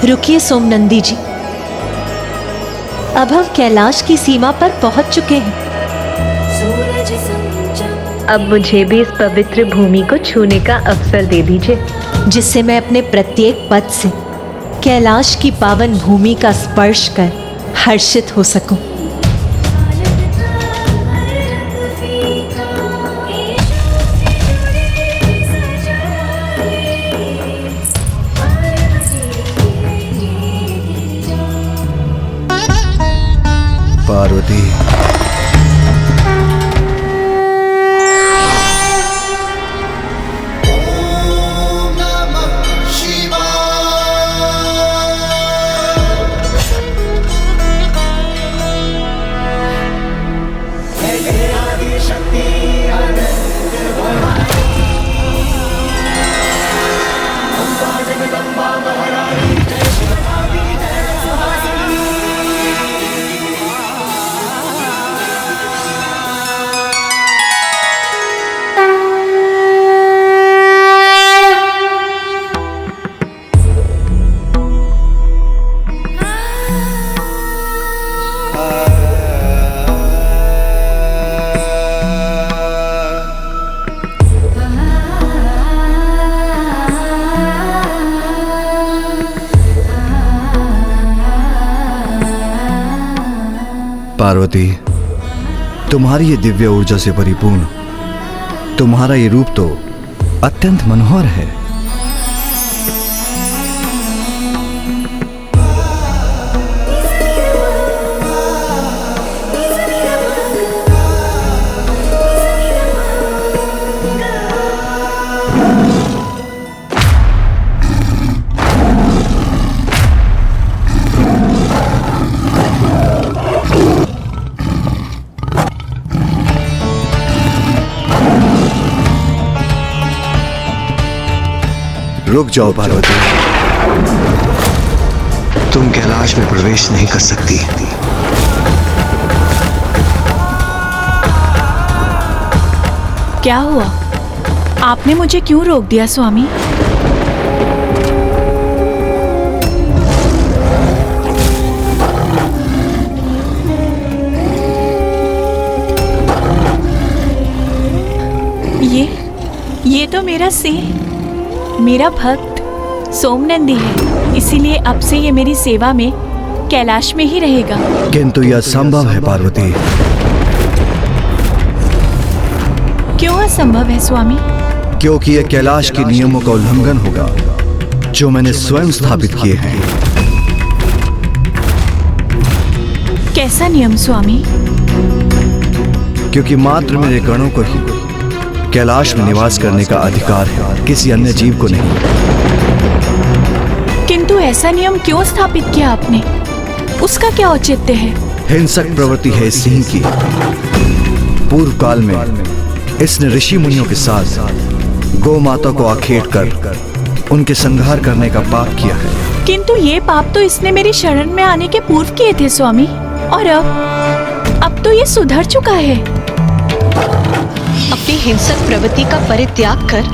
रुकिए सोमनंदी जी, अब हम कैलाश की सीमा पर पहुंच चुके हैं। अब मुझे भी इस पवित्र भूमि को छूने का अवसर दे दीजिए, जिससे मैं अपने प्रत्येक पद से कैलाश की पावन भूमि का स्पर्श कर हर्षित हो सकूं। पार्वती, पार्वती, तुम्हारी ये दिव्य ऊर्जा से परिपूर्ण तुम्हारा ये रूप तो अत्यंत मनोहर है। रुक जाओ पार्वती, तुम कैलाश में प्रवेश नहीं कर सकती। क्या हुआ? आपने मुझे क्यों रोक दिया स्वामी? ये तो मेरा सिंह, मेरा भक्त सोमनंदी है, इसीलिए अब से ये मेरी सेवा में कैलाश में ही रहेगा। किंतु यह संभव है पार्वती। क्यों असंभव है स्वामी? क्योंकि यह कैलाश के नियमों का उल्लंघन होगा जो मैंने स्वयं स्थापित किए हैं। कैसा नियम स्वामी? क्योंकि मात्र मेरे गणों को ही कैलाश में निवास करने का अधिकार है, किसी अन्य जीव को नहीं। किंतु ऐसा नियम क्यों स्थापित किया आपने? उसका क्या औचित्य है? हिंसक प्रवृत्ति है इस सिंह की। पूर्व काल में इसने ऋषि मुनियों के साथ गौ माता को आखेट कर उनके संहार करने का पाप किया है। किंतु ये पाप तो इसने मेरी शरण में आने के पूर्व किए थे स्वामी, और अब तो ये सुधर चुका है। अपनी हिंसक प्रवृत्ति का परित्याग कर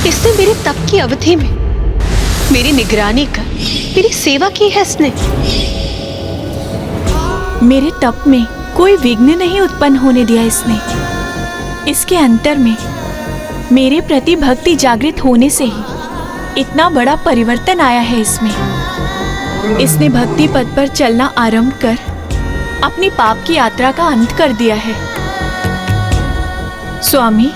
इसने मेरे तप की अवधि में मेरी निगरानी कर मेरी सेवा की है इसने। मेरे तप में कोई विघ्न नहीं उत्पन्न होने दिया इसने। इसके अंतर में मेरे प्रति भक्ति जागृत होने से ही इतना बड़ा परिवर्तन आया है इसमें। इसने भक्ति पद पर चलना आरंभ कर अपनी पाप की यात्रा का अंत कर दिया है। स्वामी,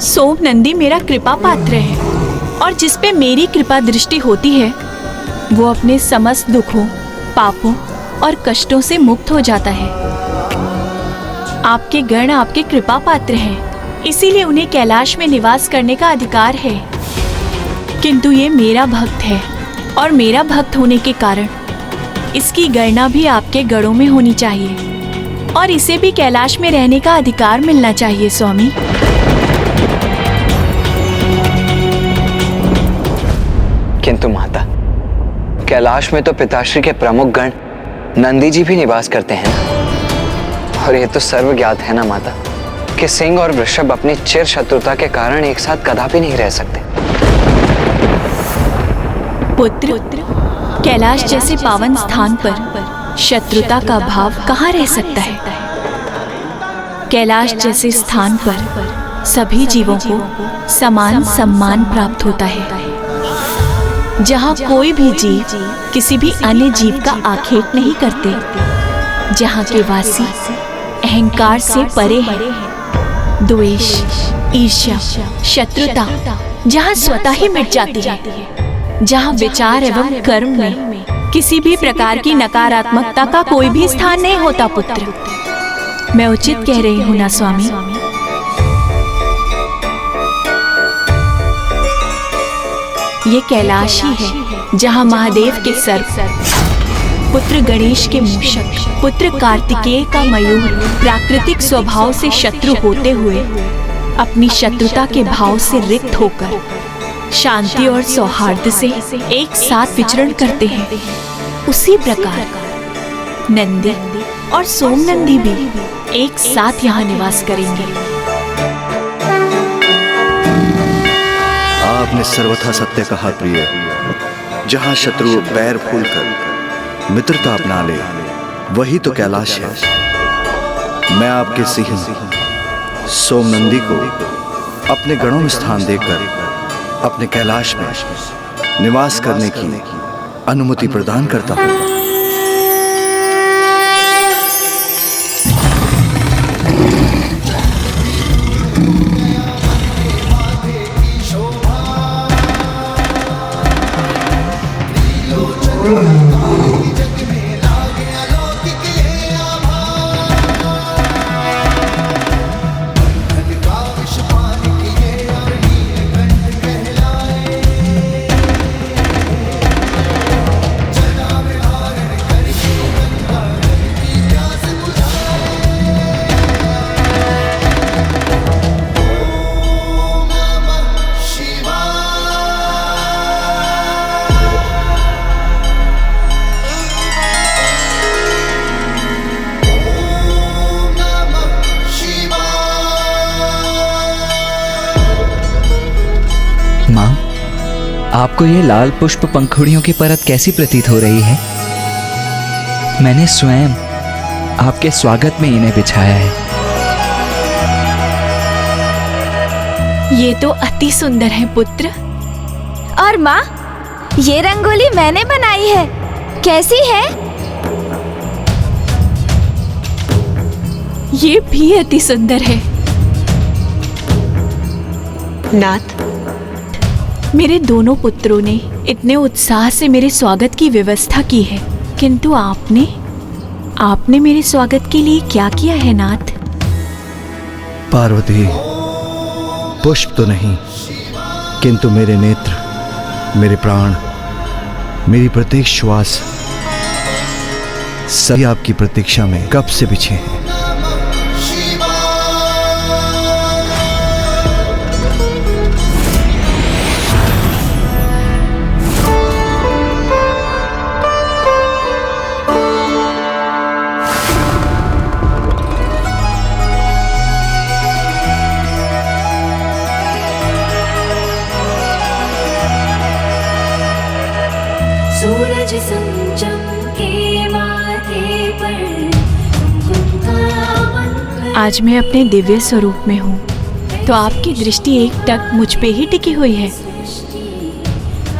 सोम नंदी मेरा कृपा पात्र है और जिस पे मेरी कृपा दृष्टि होती है वो अपने समस्त दुखों, पापों और कष्टों से मुक्त हो जाता है। आपके गण आपके कृपा पात्र हैं, इसीलिए उन्हें कैलाश में निवास करने का अधिकार है। किंतु ये मेरा भक्त है और मेरा भक्त होने के कारण इसकी गणना भी आपके गणों में होनी चाहिए और इसे भी कैलाश में रहने का अधिकार मिलना चाहिए स्वामी। किंतु माता, कैलाश में तो पिताश्री के प्रमुख गण नंदी जी भी निवास करते हैं ना। और ये तो सर्व ज्ञात है ना माता कि सिंह और वृषभ अपनी चिर शत्रुता के कारण एक साथ कदापि नहीं रह सकते। पुत्र, कैलाश जैसे पावन स्थान पर शत्रुता का भाव कहाँ रह सकता है? कैलाश जैसे स्थान पर सभी जीवों को समान सम्मान प्राप्त होता है, जहाँ कोई भी जीव किसी भी अन्य जीव का आक्षेप नहीं करते, जहाँ के वासी अहंकार से परे हैं, द्वेष, ईर्ष्या, शत्रुता जहाँ स्वतः ही मिट जाती है, जहाँ विचार एवं कर्म में किसी भी प्रकार की नकारात्मकता का कोई भी स्थान नहीं होता। पुत्र, मैं उचित कह रही हूँ ना स्वामी? ये कैलाश ही है जहाँ महादेव के सर्प, पुत्र गणेश के मूषक, पुत्र कार्तिकेय का मयूर प्राकृतिक स्वभाव से शत्रु होते हुए अपनी शत्रुता के भाव से रिक्त होकर शांति और सौहार्द से एक साथ विचरण करते हैं। उसी प्रकार नंदी और सोम नंदी भी एक साथ यहाँ निवास करेंगे। आपने सर्वथा सत्य कहा प्रिय। जहाँ शत्रु बैर फूलकर मित्रता अपना ले, वही तो कैलाश है। मैं आपके सिंह सोम नंदी को अपने गणों में स्थान देकर अपने कैलाश में निवास करने की अनुमति प्रदान करता हूँ। आपको ये लाल पुष्प पंखुड़ियों की परत कैसी प्रतीत हो रही है? मैंने स्वयं आपके स्वागत में इन्हें बिछाया है। ये तो अति सुंदर है पुत्र। और माँ, ये रंगोली मैंने बनाई है, कैसी है? ये भी अति सुंदर है। नाथ, मेरे दोनों पुत्रों ने इतने उत्साह से मेरे स्वागत की व्यवस्था की है, किंतु आपने मेरे स्वागत के लिए क्या किया है नाथ? पार्वती, पुष्प तो नहीं, किंतु मेरे नेत्र, मेरे प्राण, मेरी प्रत्येक श्वास सभी आपकी प्रतीक्षा में कब से बिछे हैं। सूरज समचमके माथे पर कुमकुम का मंगल। आज मैं अपने दिव्य स्वरूप में हूँ, तो आपकी दृष्टि एक टक मुझ पे ही टिकी हुई है।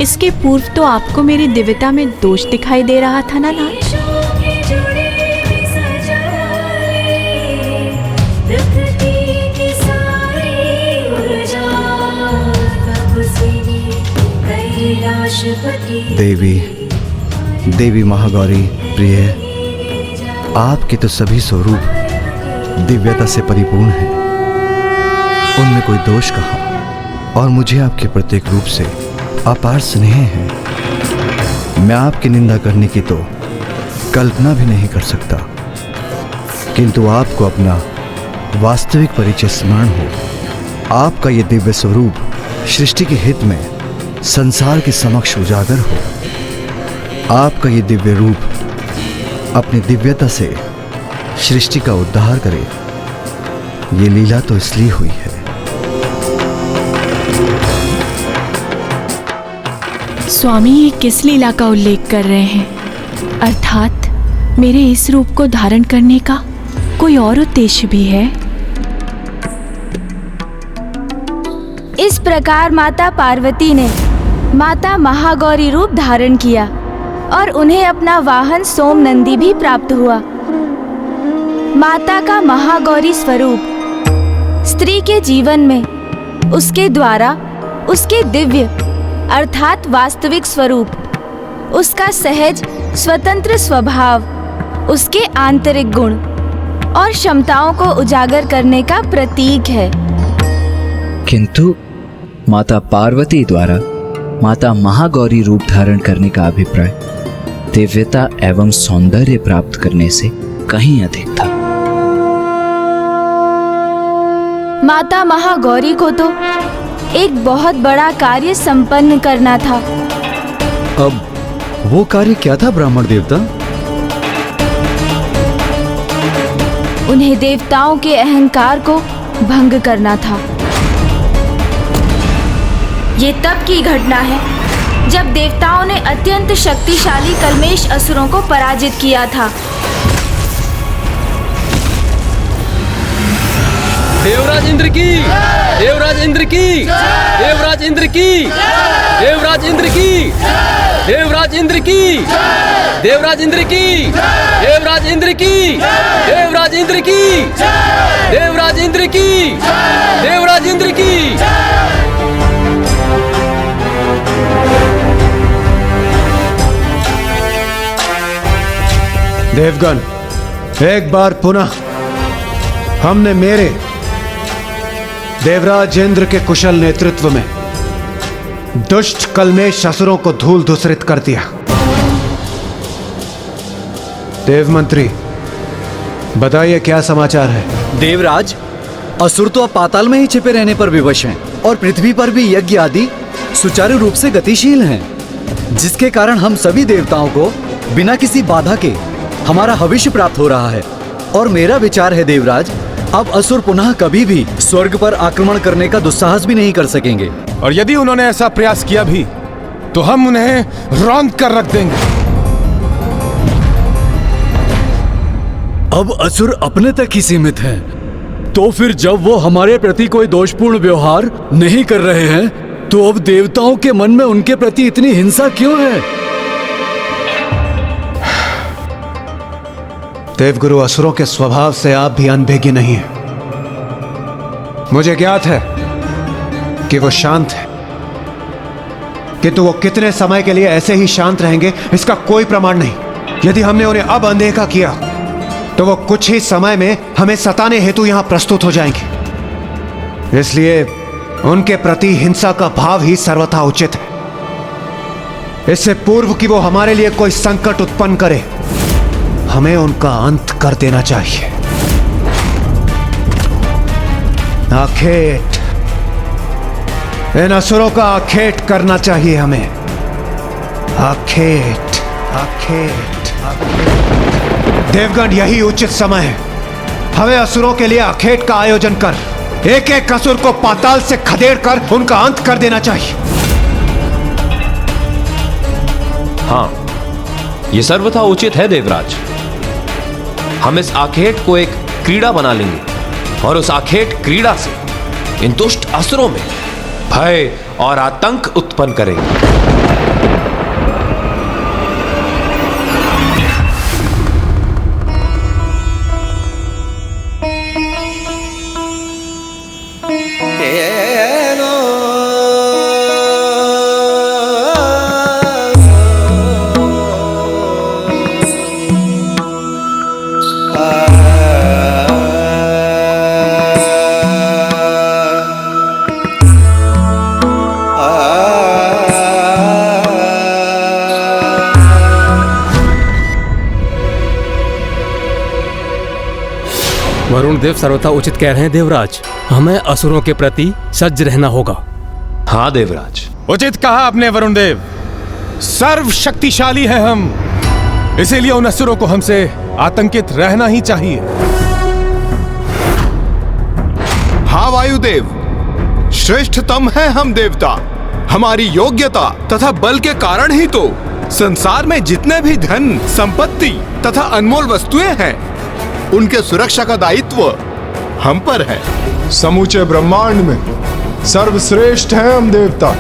इसके पूर्व तो आपको मेरी दिव्यता में दोष दिखाई दे रहा था ना नाथ? पशुपति देवी महागौरी प्रिय, आपके तो सभी स्वरूप दिव्यता से परिपूर्ण हैं। उनमें कोई दोष कहाँ, और मुझे आपके प्रत्येक रूप से अपार स्नेह है। मैं आपकी निंदा करने की तो कल्पना भी नहीं कर सकता, किंतु आपको अपना वास्तविक परिचय स्मरण हो, आपका ये दिव्य स्वरूप सृष्टि के हित में संसार के समक्ष उजागर हो। आपका ये दिव्य रूप अपनी दिव्यता से सृष्टि का उद्धार करे। ये लीला तो इसलिए हुई है। स्वामी ये किस लीला का उल्लेख कर रहे हैं? अर्थात मेरे इस रूप को धारण करने का कोई और उद्देश्य भी है? इस प्रकार माता पार्वती ने माता महागौरी रूप धारण किया और उन्हें अपना वाहन सोमनंदी भी प्राप्त हुआ। माता का महागौरी स्वरूप स्त्री के जीवन में उसके द्वारा उसके दिव्य अर्थात वास्तविक स्वरूप, उसका सहज स्वतंत्र स्वभाव, उसके आंतरिक गुण और क्षमताओं को उजागर करने का प्रतीक है। किंतु माता पार्वती द्वारा माता महागौरी रूप धारण करने का अभिप्राय दिव्यता एवं सौंदर्य प्राप्त करने से कहीं अधिक था। माता महागौरी को तो एक बहुत बड़ा कार्य संपन्न करना था। अब वो कार्य क्या था ब्राह्मण देवता? उन्हें देवताओं के अहंकार को भंग करना था। ये तब की घटना है जब देवताओं ने अत्यंत शक्तिशाली कल्मेश असुरों को पराजित किया था। देवराज इंद्र की, देवराज इंद्र की, देवराज इंद्र की, देवराज इंद्र की, देवराज इंद्र की, देवराज इंद्र की, देवराज इंद्र की, देवराज इंद्र की, देवराज इंद्र की, देवराज इंद्र की। देवगण, एक बार पुनः हमने मेरे देवराज इंद्र के कुशल नेतृत्व में दुष्ट कल्मेश असुरों को धूल धूसरित कर दिया। देव मंत्री, बताइए क्या समाचार है? देवराज, असुर तो अब पाताल में ही छिपे रहने पर विवश हैं और पृथ्वी पर भी यज्ञ आदि सुचारू रूप से गतिशील हैं, जिसके कारण हम सभी देवताओं को बिना किसी बाधा के हमारा भविष्य प्राप्त हो रहा है। और मेरा विचार है देवराज, अब असुर पुनः कभी भी स्वर्ग पर आक्रमण करने का दुस्साहस भी नहीं कर सकेंगे। और यदि उन्होंने ऐसा प्रयास किया भी तो हम उन्हें रौंद कर रख देंगे। अब असुर अपने तक ही सीमित हैं, तो फिर जब वो हमारे प्रति कोई दोषपूर्ण व्यवहार नहीं कर रहे हैं, तो अब देवताओं के मन में उनके प्रति इतनी हिंसा क्यों है? देवगुरु, असुरों के स्वभाव से आप भी अनभिज्ञ नहीं हैं। मुझे ज्ञात है कि वो शांत है, किंतु वो कितने समय के लिए ऐसे ही शांत रहेंगे इसका कोई प्रमाण नहीं। यदि हमने उन्हें अब अनदेखा किया तो वो कुछ ही समय में हमें सताने हेतु यहां प्रस्तुत हो जाएंगे। इसलिए उनके प्रति हिंसा का भाव ही सर्वथा उचित है। इससे पूर्व कि वो हमारे लिए कोई संकट उत्पन्न करे, हमें उनका अंत कर देना चाहिए। आखेट, इन असुरों का आखेट करना चाहिए हमें। आखेट, आखेट, आखेट। देवगण, यही उचित समय है। हमें असुरों के लिए आखेट का आयोजन कर एक एक असुर को पाताल से खदेड़ कर उनका अंत कर देना चाहिए। हाँ, ये सर्वथा उचित है देवराज। हम इस आखेट को एक क्रीड़ा बना लेंगे और उस आखेट क्रीड़ा से इन दुष्ट असुरों में भय और आतंक उत्पन्न करेंगे। वरुण देव सर्वथा उचित कह रहे हैं देवराज। हमें असुरों के प्रति सज्ज रहना होगा। हाँ देवराज, उचित कहा आपने वरुण देव। सर्व शक्तिशाली है हम, इसीलिए उन असुरों को हमसे आतंकित रहना ही चाहिए। हाँ वायुदेव, श्रेष्ठतम है हम देवता। हमारी योग्यता तथा बल के कारण ही तो संसार में जितने भी धन, संपत्ति तथा अनमोल वस्तुएं हैं, उनके सुरक्षा का दायित्व हम पर है। समूचे ब्रह्मांड में सर्वश्रेष्ठ है हम देवता,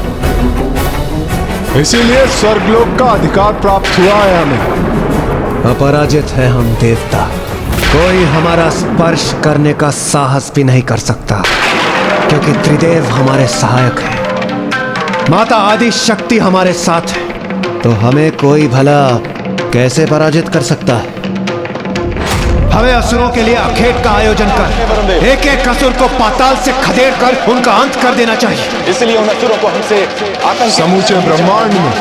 इसीलिए स्वर्गलोक का अधिकार प्राप्त हुआ है हमें। अपराजित है हम देवता, कोई हमारा स्पर्श करने का साहस भी नहीं कर सकता, क्योंकि त्रिदेव हमारे सहायक हैं। माता आदि शक्ति हमारे साथ है, तो हमें कोई भला कैसे पराजित कर सकता है। हमें असुरों के लिए अखेट का आयोजन कर एक एक असुर को पाताल से खदेड़ कर उनका अंत कर देना चाहिए। इसलिए उन असुरों को हमसे समूचे ब्रह्मांड में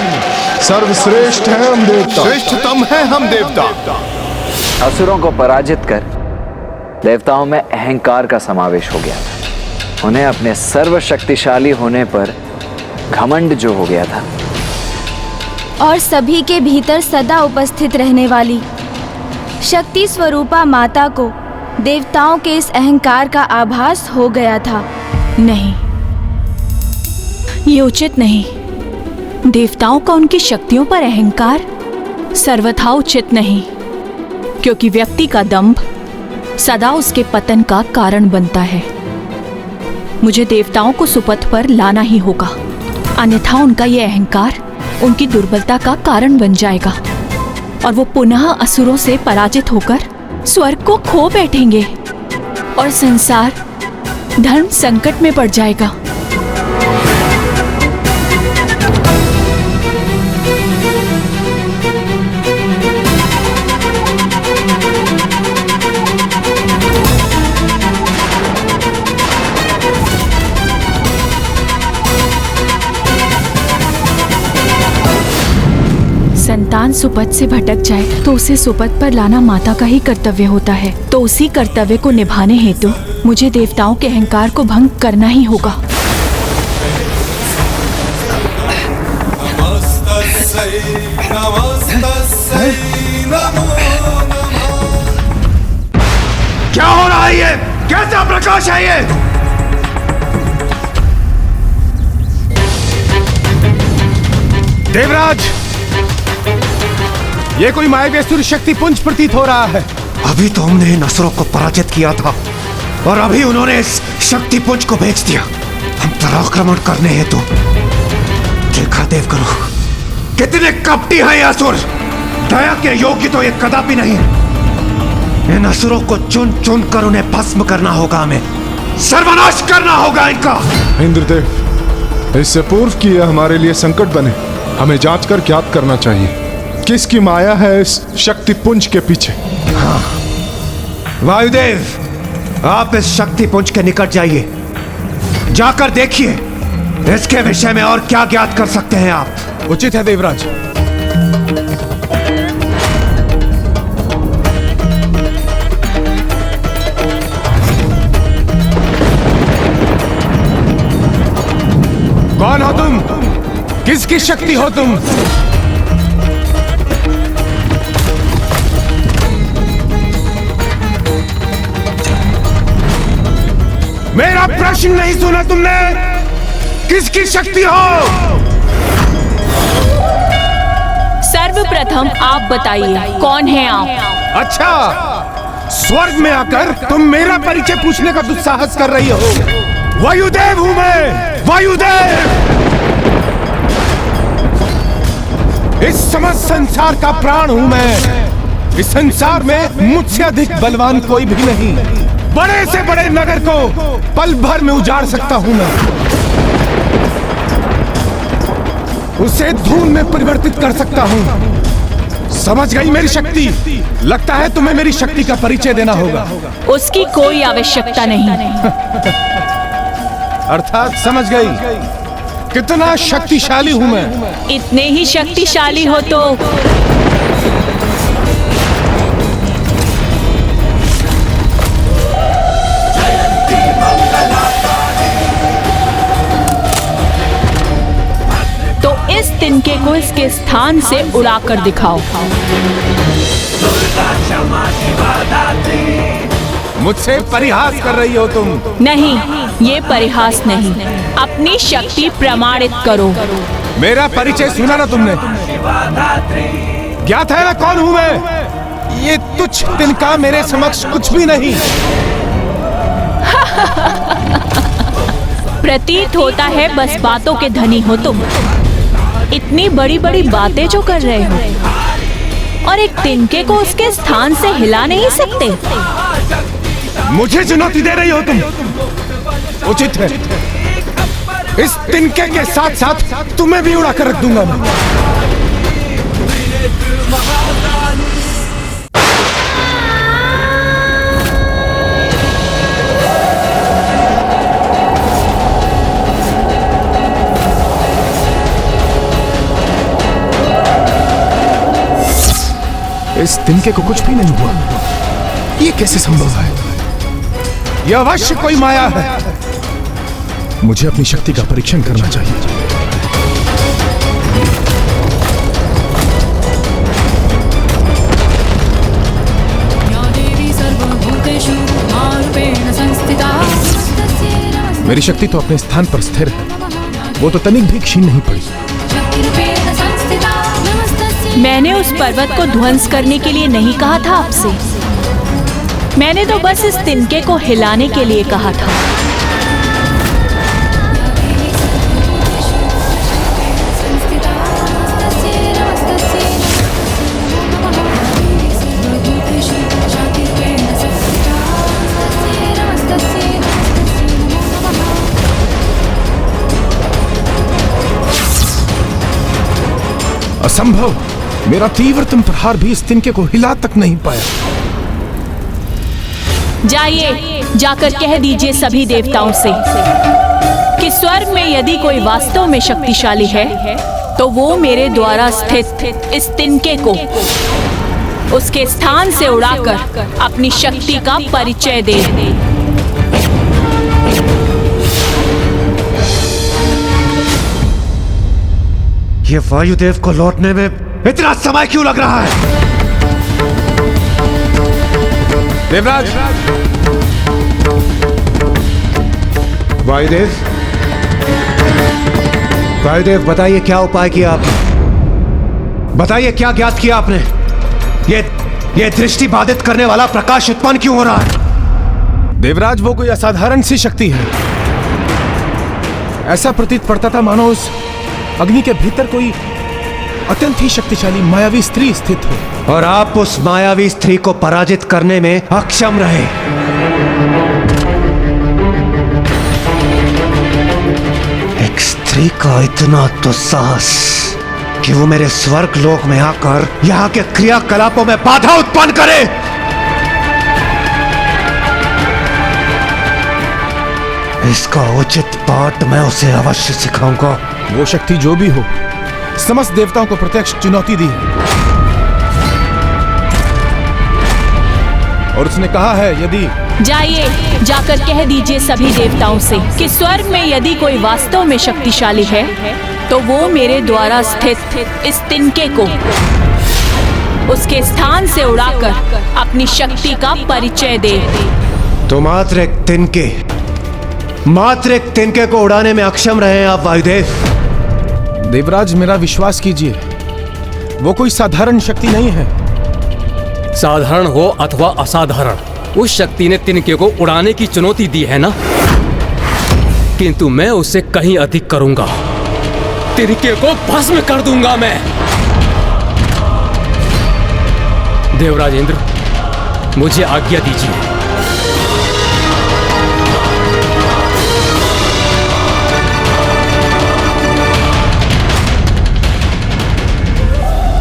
सर्वश्रेष्ठ है हम देवता, श्रेष्ठतम है हम देवता। असुरों को पराजित कर देवताओं में अहंकार का समावेश हो गया था। उन्हें अपने सर्वशक्तिशाली होने पर घमंड जो हो गया था, और सभी के भीतर सदा उपस्थित रहने वाली शक्ति स्वरूपा माता को देवताओं के इस अहंकार का आभास हो गया था। नहीं, ये उचित नहीं। देवताओं का उनकी शक्तियों पर अहंकार सर्वथा उचित नहीं, क्योंकि व्यक्ति का दंभ सदा उसके पतन का कारण बनता है। मुझे देवताओं को सुपथ पर लाना ही होगा, अन्यथा उनका ये अहंकार उनकी दुर्बलता का कारण बन जाएगा और वो पुनः असुरों से पराजित होकर स्वर्ग को खो बैठेंगे और संसार धर्म संकट में पड़ जाएगा। संतान सुपथ से भटक जाए तो उसे सुपथ पर लाना माता का ही कर्तव्य होता है। तो उसी कर्तव्य को निभाने हेतु मुझे देवताओं के अहंकार को भंग करना ही होगा। क्या हो रहा है ये? कैसा प्रकाश है ये? देवराज, ये कोई मायावी शक्ति पुंज प्रतीत हो रहा है। अभी तो हमने इन असुरों को पराजित किया था और अभी उन्होंने इस शक्ति पुंज को भेज दिया हम पर आक्रमण करने हेतु। देखा देवगुरु, कितने कपटी हैं ये असुर। दया के योग्य तो ये कदापि नहीं। इन असुरों को चुन चुन कर उन्हें भस्म करना होगा, हमें सर्वनाश करना होगा इनका। इंद्रदेव, इससे पूर्व कि यह हमारे लिए संकट बने, हमें जांच कर ज्ञात करना चाहिए किसकी माया है इस शक्ति पुंज के पीछे। हाँ, वायुदेव, आप इस शक्ति पुंज के निकट जाइए, जाकर देखिए इसके विषय में और क्या ज्ञात कर सकते हैं आप। उचित है देवराज। कौन हो तुम? किसकी शक्ति हो तुम? मेरा प्रश्न नहीं सुना तुमने? किसकी शक्ति हो? सर्वप्रथम आप बताइए, कौन है आप? अच्छा, स्वर्ग में आकर तुम मेरा परिचय पूछने का दुस्साहस कर रही हो। वायुदेव हूं मैं, वायुदेव। इस समस्त संसार का प्राण हूं मैं। इस संसार में मुझसे अधिक बलवान कोई भी नहीं। बड़े से बड़े नगर को पल भर में उजाड़ सकता हूं मैं, उसे धूल में परिवर्तित कर सकता हूं। समझ गई मेरी शक्ति? लगता है तुम्हें मेरी शक्ति का परिचय देना होगा। उसकी कोई आवश्यकता नहीं। अर्थात समझ गई कितना शक्तिशाली हूं मैं। इतने ही शक्तिशाली हो तो को इसके स्थान से उड़ाकर दिखाओ। मुझसे परिहास कर रही हो तुम? नहीं, ये परिहास नहीं, अपनी शक्ति प्रमाणित करो। मेरा परिचय सुना ना तुमने? ज्ञात है ना कौन हूं मैं? ये तुच्छ तिनका मेरे समक्ष कुछ भी नहीं। प्रतीत होता है बस बातों के धनी हो तुम। इतनी बड़ी बड़ी बातें जो कर रहे हो और एक तिनके को उसके स्थान से हिला नहीं सकते। मुझे चुनौती दे रही हो तुम? उचित है, इस तिनके के साथ साथ तुम्हें भी उड़ा कर रख दूंगा मैं। इस तिनके को कुछ भी नहीं हुआ। ये कैसे संभव है? यह अवश्य कोई माया है। मुझे अपनी शक्ति का परीक्षण करना चाहिए। मेरी शक्ति तो अपने स्थान पर स्थिर है, वो तो तनिक भी क्षीण नहीं पड़ी। मैंने उस पर्वत को ध्वंस करने के लिए नहीं कहा था आपसे, मैंने तो बस इस तिनके को हिलाने के लिए कहा था। असंभव! मेरा तीव्रतम प्रहार भी इस तिनके को हिला तक नहीं पाया। जाइए, जाकर कह दीजिए सभी देवताओं से कि स्वर्ग में यदि कोई वास्तव में शक्तिशाली है तो वो मेरे द्वारा स्थित इस तिनके को उसके स्थान से उड़ाकर अपनी शक्ति का परिचय दे। ये वायुदेव को लौटने में इतना समय क्यों लग रहा है? देवराज! वायुदेव, वायुदेव बताइए क्या उपाय किया आपने? बताइए क्या ज्ञात किया आपने? ये दृष्टि बाधित करने वाला प्रकाश उत्पन्न क्यों हो रहा है? देवराज, वो कोई असाधारण सी शक्ति है। ऐसा प्रतीत पड़ता था मानो उस अग्नि के भीतर कोई अत्यंत ही शक्तिशाली मायावी स्त्री स्थित हो, और आप उस मायावी स्त्री को पराजित करने में अक्षम रहे। एक स्त्री का इतना दुस्साहस कि वो मेरे स्वर्ग लोक में आकर यहाँ के क्रियाकलापों में बाधा उत्पन्न करे। इसका उचित पाठ मैं उसे अवश्य सिखाऊंगा। वो शक्ति जो भी हो, समस्त देवताओं को प्रत्यक्ष चुनौती दी और उसने कहा है यदि जाइए, जाकर कह दीजिए सभी देवताओं से कि स्वर्ग में यदि कोई वास्तव में शक्तिशाली है तो वो मेरे द्वारा स्थित इस तिनके को उसके स्थान से उड़ाकर अपनी शक्ति का परिचय दे। तो मात्र एक तिनके को उड़ाने में अक्षम रहे हैं आप वायुदेव। देवराज, मेरा विश्वास कीजिए, वो कोई साधारण शक्ति नहीं है। साधारण हो अथवा असाधारण, उस शक्ति ने तिनके को उड़ाने की चुनौती दी है ना, किंतु मैं उससे कहीं अधिक करूंगा। तिनके को भस्म कर दूंगा मैं। देवराज इंद्र, मुझे आज्ञा दीजिए।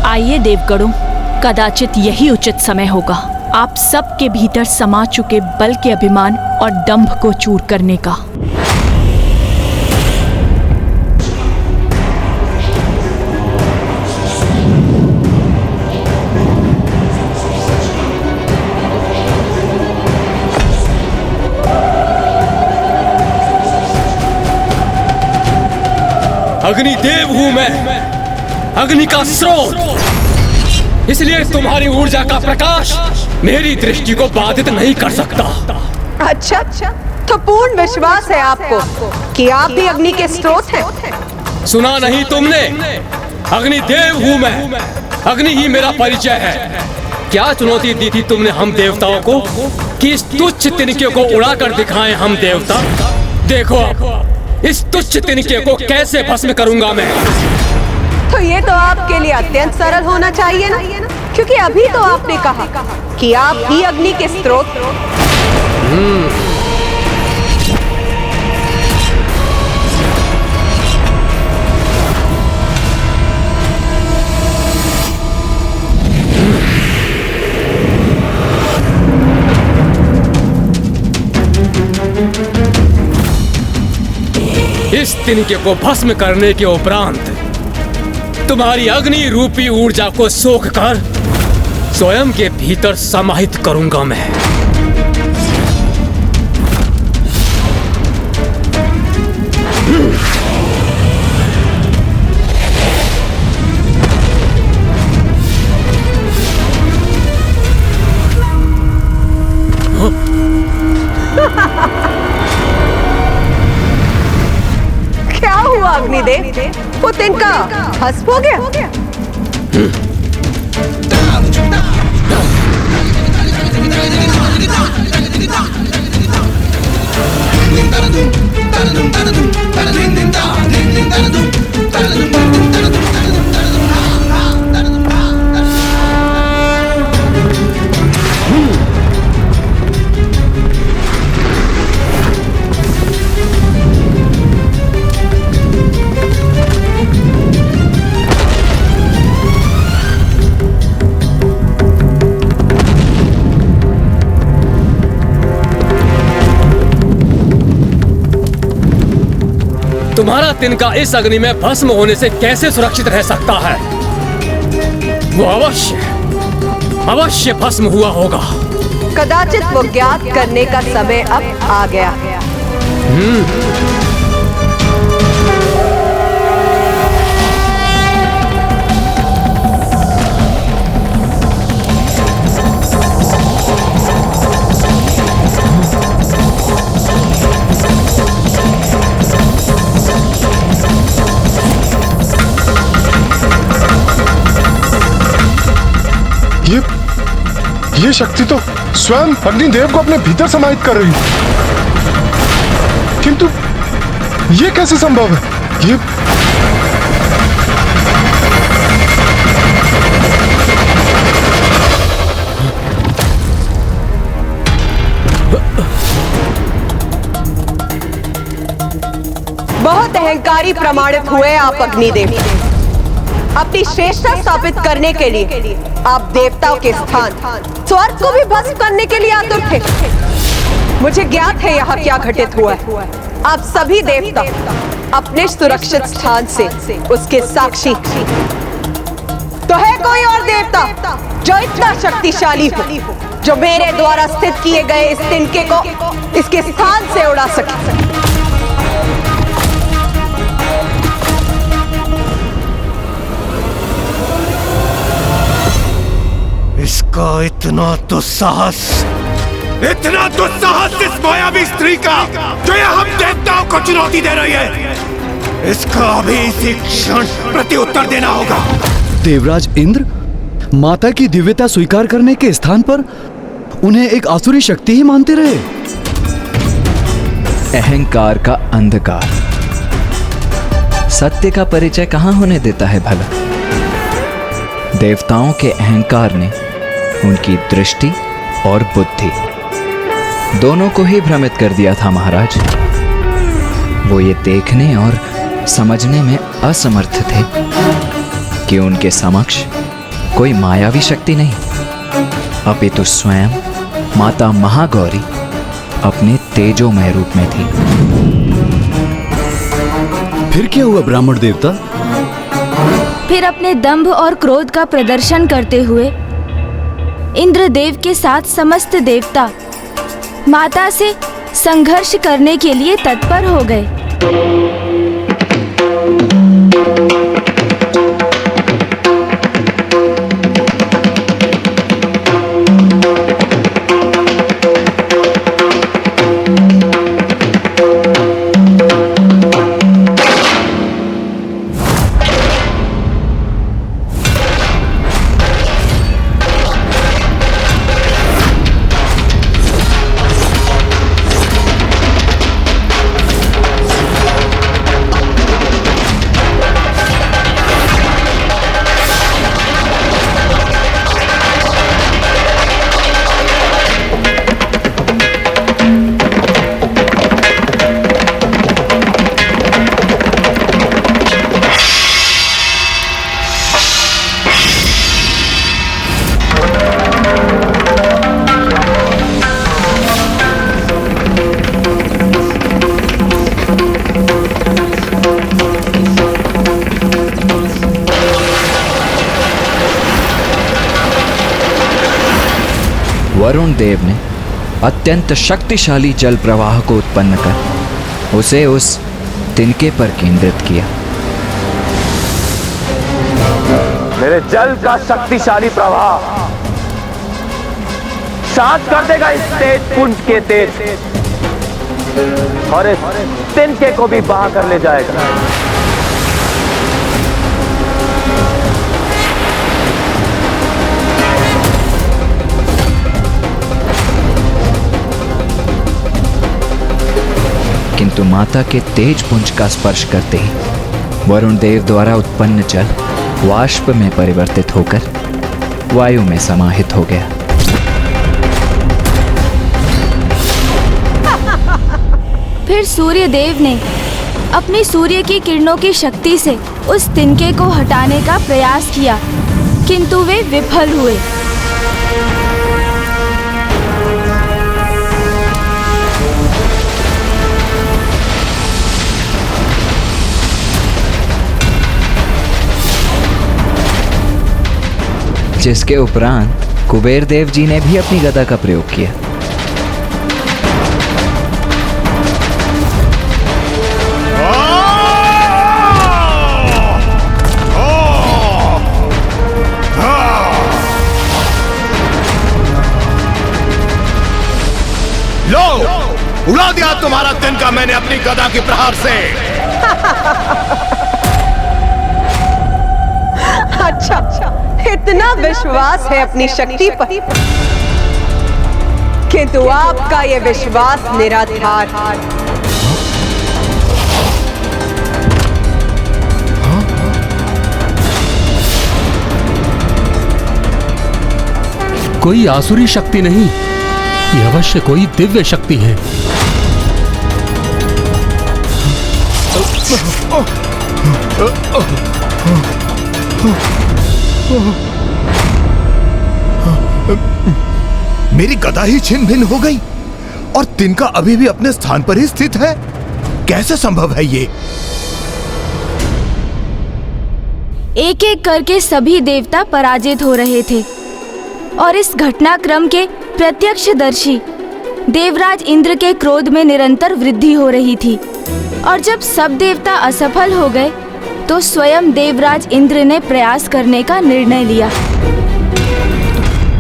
आइए देवगणों, कदाचित यही उचित समय होगा आप सबके भीतर समा चुके बल के अभिमान और दंभ को चूर करने का। अग्निदेव हूं मैं, अग्नि का स्रोत, इसलिए तुम्हारी ऊर्जा का प्रकाश मेरी दृष्टि को बाधित नहीं कर सकता। अच्छा, तो पूर्ण विश्वास है आपको कि आप भी अग्नि के स्रोत हैं। सुना नहीं तुमने? अग्निदेव हूँ मैं, अग्नि ही मेरा परिचय है। क्या चुनौती दी थी तुमने हम देवताओं को कि इस तुच्छ तिनके को उड़ाकर दिखाएं हम देवता? देखो इस तुच्छ तिनके को कैसे भस्म करूंगा मैं। तो ये तो आपके लिए अत्यंत सरल होना चाहिए ना, क्योंकि अभी तो आपने कहा कि आप ही अग्नि के स्रोत। इस तिनके को भस्म करने के उपरांत तुम्हारी अग्नि रूपी ऊर्जा को सोख कर स्वयं के भीतर समाहित करूंगा मैं। क्या हुआ अग्निदेव? वो तिनका भस्म हो गया? तुम्हारा तिनका इस अग्नि में भस्म होने से कैसे सुरक्षित रह सकता है? वो अवश्य भस्म हुआ होगा। कदाचित वो ज्ञात करने का समय अब आ गया है। ये शक्ति तो स्वयं अग्निदेव को अपने भीतर समाहित कर रही है, किंतु ये कैसे संभव है? ये बहुत अहंकारी प्रमाणित हुए आप अग्निदेव। अपनी श्रेष्ठता स्थापित करने के लिए आप देवताओं के स्थान स्वर्ग को भी भस्म करने के लिए आतुर थे। मुझे ज्ञात है यहाँ क्या घटित हुआ है। आप सभी देवता अपने सुरक्षित स्थान से उसके साक्षी। तो है कोई और देवता जो इतना शक्तिशाली हो, जो मेरे द्वारा स्थित किए गए इस तिनके को इसके स्थान से उड़ा सके? इसका इतना दुस्साहस इस मायावी स्त्री का जो यह हम देवताओं को चुनौती दे रही है, इसका अभी इसी क्षण प्रत्युत्तर देना होगा। देवराज इंद्र माता की दिव्यता स्वीकार करने के स्थान पर उन्हें एक आसुरी शक्ति ही मानते रहे। अहंकार का अंधकार सत्य का परिचय कहां होने देता है भला। देवताओं के अहंकार ने उनकी दृष्टि और बुद्धि दोनों को ही भ्रमित कर दिया था महाराज। वो ये देखने और समझने में असमर्थ थे कि उनके समक्ष कोई मायावी शक्ति नहीं, अपितु स्वयं माता महागौरी अपने तेजोमय रूप में थी। फिर क्या हुआ ब्राह्मण देवता? फिर अपने दंभ और क्रोध का प्रदर्शन करते हुए इंद्रदेव के साथ समस्त देवता माता से संघर्ष करने के लिए तत्पर हो गए। वरुण देव ने अत्यंत शक्तिशाली जल प्रवाह को उत्पन्न कर उसे उस तिनके पर केंद्रित किया। मेरे जल का शक्तिशाली प्रवाह शांत कर देगा इस तेज पुंज के तेज और इस तिनके को भी बहा कर ले जाएगा। किंतु माता के तेज पुंज का स्पर्श करते ही वरुण देव द्वारा उत्पन्न जल वाष्प में परिवर्तित होकर वायु में समाहित हो गया। फिर सूर्य देव ने अपनी सूर्य की किरणों की शक्ति से उस तिनके को हटाने का प्रयास किया, किंतु वे विफल हुए। जिसके उपरांत कुबेर देव जी ने भी अपनी गदा का प्रयोग किया। लो, उड़ा दिया तुम्हारा तिनका मैंने अपनी गदा के प्रहार से। अच्छा, इतना विश्वास है अपनी शक्ति पर, किंतु आपका ये विश्वास निराधार। कोई आसुरी शक्ति नहीं, ये अवश्य कोई दिव्य शक्ति है। मेरी गदा ही छिन्न भिन्न हो गई और तिनका अभी भी अपने स्थान पर ही स्थित है। कैसे संभव है ये? एक एक करके सभी देवता पराजित हो रहे थे और इस घटनाक्रम के प्रत्यक्षदर्शी देवराज इंद्र के क्रोध में निरंतर वृद्धि हो रही थी। और जब सब देवता असफल हो गए तो स्वयं देवराज इंद्र ने प्रयास करने का निर्णय लिया।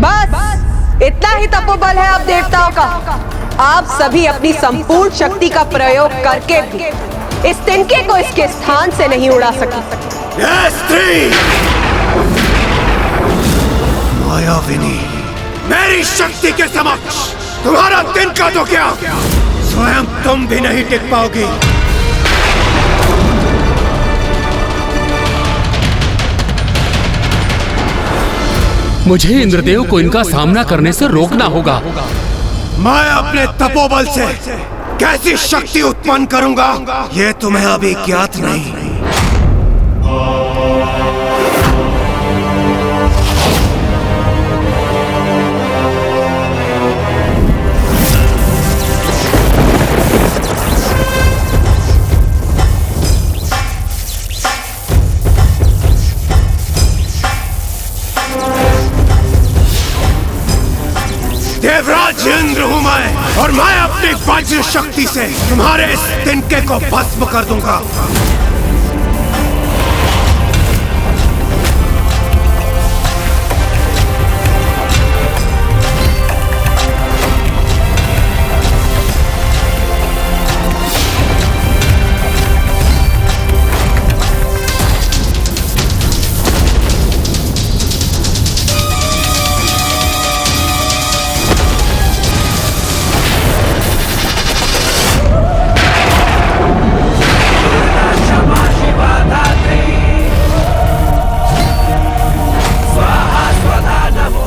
बस इतना ही तपोबल है आप देवताओं का। आप सभी अपनी संपूर्ण शक्ति का प्रयोग करके भी इस तिनके को इसके स्थान से नहीं उड़ा सकी। मायाविनी, मेरी शक्ति के समक्ष तुम्हारा तिनका तो क्या, स्वयं तुम भी नहीं टिक पाओगी। मुझे इंद्रदेव को इनका सामना करने से रोकना होगा। मैं अपने तपोबल से कैसी शक्ति उत्पन्न करूंगा, यह तुम्हें अभी ज्ञात नहीं। देवराज इंद्र हूं मैं और मैं अपनी वज्र शक्ति से तुम्हारे इस तिनके को भस्म कर दूंगा।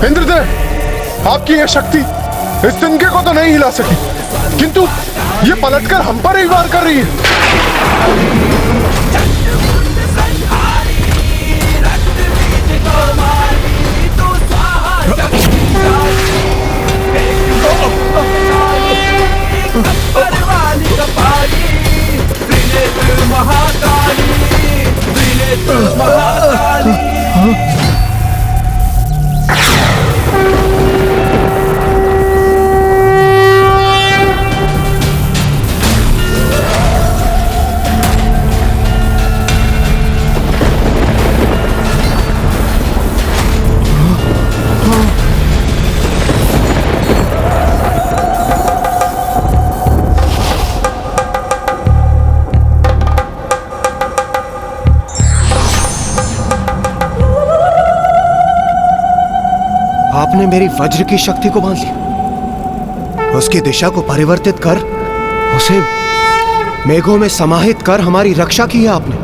इंद्रदेव, आपकी यह शक्ति इस तिनके को तो नहीं हिला सकी, किंतु ये पलटकर हम पर ही वार कर रही है। आपने मेरी वज्र की शक्ति को बांध लिया, उसकी दिशा को परिवर्तित कर उसे मेघों में समाहित कर हमारी रक्षा की है आपने।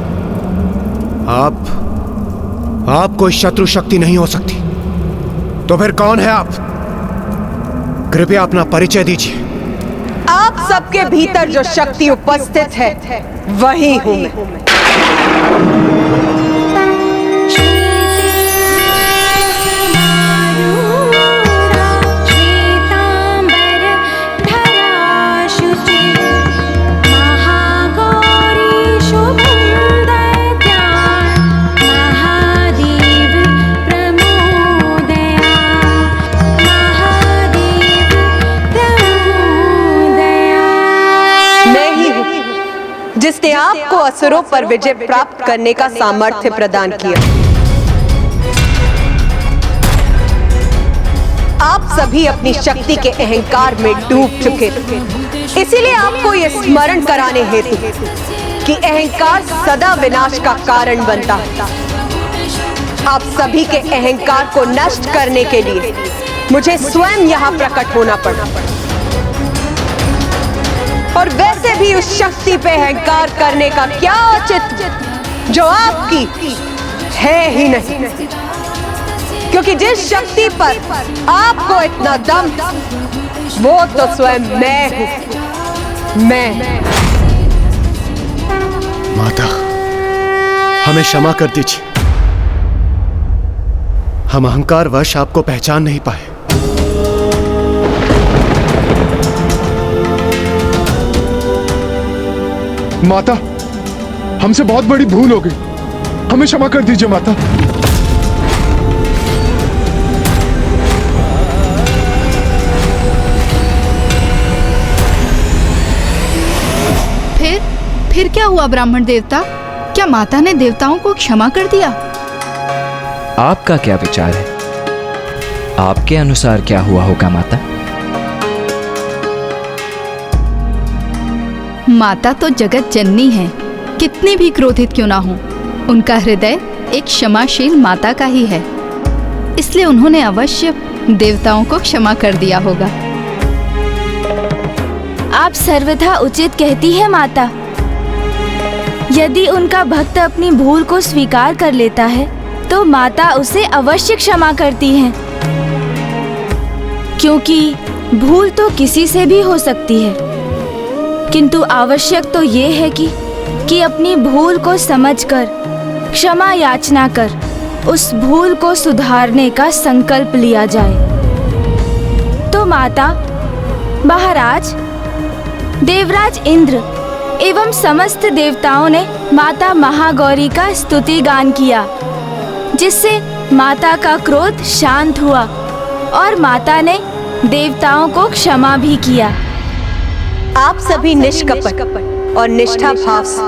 आप कोई शत्रु शक्ति नहीं हो सकती। तो फिर कौन है आप? कृपया अपना परिचय दीजिए। आप सबके भीतर जो शक्ति उपस्थित है वही हूं मैं। जिसने आपको असुरों पर विजय प्राप्त करने का सामर्थ्य प्रदान किया। आप सभी अपनी शक्ति के अहंकार में डूब चुके थे, इसीलिए आपको यह स्मरण कराने हेतु कि अहंकार सदा विनाश का कारण बनता है। आप सभी के अहंकार को नष्ट करने के लिए मुझे स्वयं यहाँ प्रकट होना पड़ा, और वैसे भी उस शक्ति पे अहंकार करने का क्या औचित्य जो आपकी है ही नहीं, क्योंकि जिस शक्ति पर आपको इतना दम वो तो स्वयं मैं हूं। मैं। माता, हमें क्षमा कर दीजिए, हम अहंकारवश आपको पहचान नहीं पाए। माता, हमसे बहुत बड़ी भूल हो गई, हमें क्षमा कर दीजिए माता। फिर क्या हुआ ब्राह्मण देवता? क्या माता ने देवताओं को क्षमा कर दिया? आपका क्या विचार है? आपके अनुसार क्या हुआ होगा माता? माता तो जगत जननी है, कितनी भी क्रोधित क्यों ना हो, उनका हृदय एक क्षमाशील माता का ही है, इसलिए उन्होंने अवश्य देवताओं को क्षमा कर दिया होगा। आप सर्वथा उचित कहती है माता। यदि उनका भक्त अपनी भूल को स्वीकार कर लेता है तो माता उसे अवश्य क्षमा करती हैं, क्योंकि भूल तो किसी से भी हो सकती है, किंतु आवश्यक तो ये है कि अपनी भूल को समझकर क्षमा याचना कर उस भूल को सुधारने का संकल्प लिया जाए। तो माता, महाराज, देवराज इंद्र एवं समस्त देवताओं ने माता महागौरी का स्तुति गान किया, जिससे माता का क्रोध शांत हुआ और माता ने देवताओं को क्षमा भी किया। आप सभी निष्कपट और निष्ठा भाव से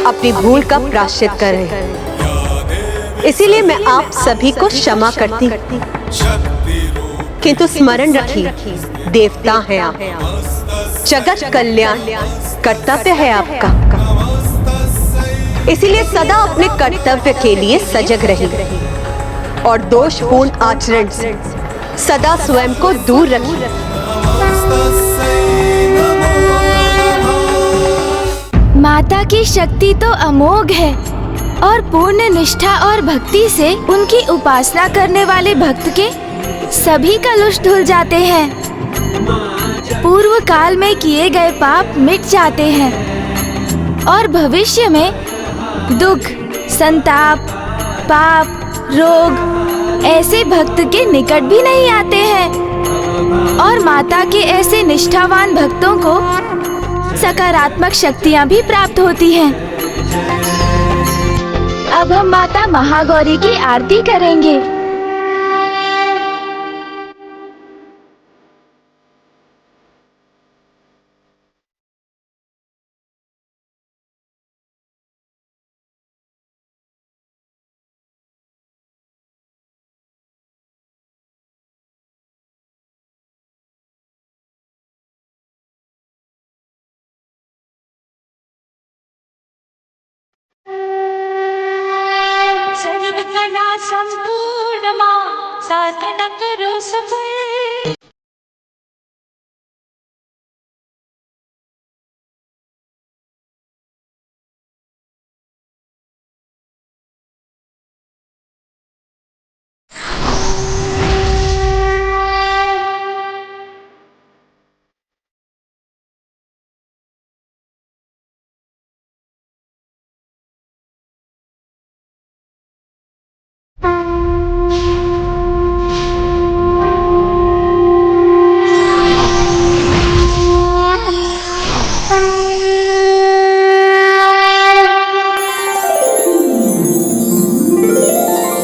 अपनी भूल का प्रायश्चित कर रहे हैं, इसीलिए मैं आप सभी को क्षमा करती। किंतु स्मरण रखिए, देवता हैं आप, जगत कल्याण कर्तव्य है आपका, इसीलिए सदा अपने कर्तव्य के लिए सजग रहिए और दोषपूर्ण आचरण से सदा स्वयं को दूर रखिए। माता की शक्ति तो अमोघ है और पूर्ण निष्ठा और भक्ति से उनकी उपासना करने वाले भक्त के सभी कलुष धुल जाते हैं, पूर्व काल में किए गए पाप मिट जाते हैं और भविष्य में दुख, संताप, पाप, रोग ऐसे भक्त के निकट भी नहीं आते हैं और माता के ऐसे निष्ठावान भक्तों को सकारात्मक शक्तियां भी प्राप्त होती हैं। अब हम माता महागौरी की आरती करेंगे। संपूर्ण मां साथ न करो सफर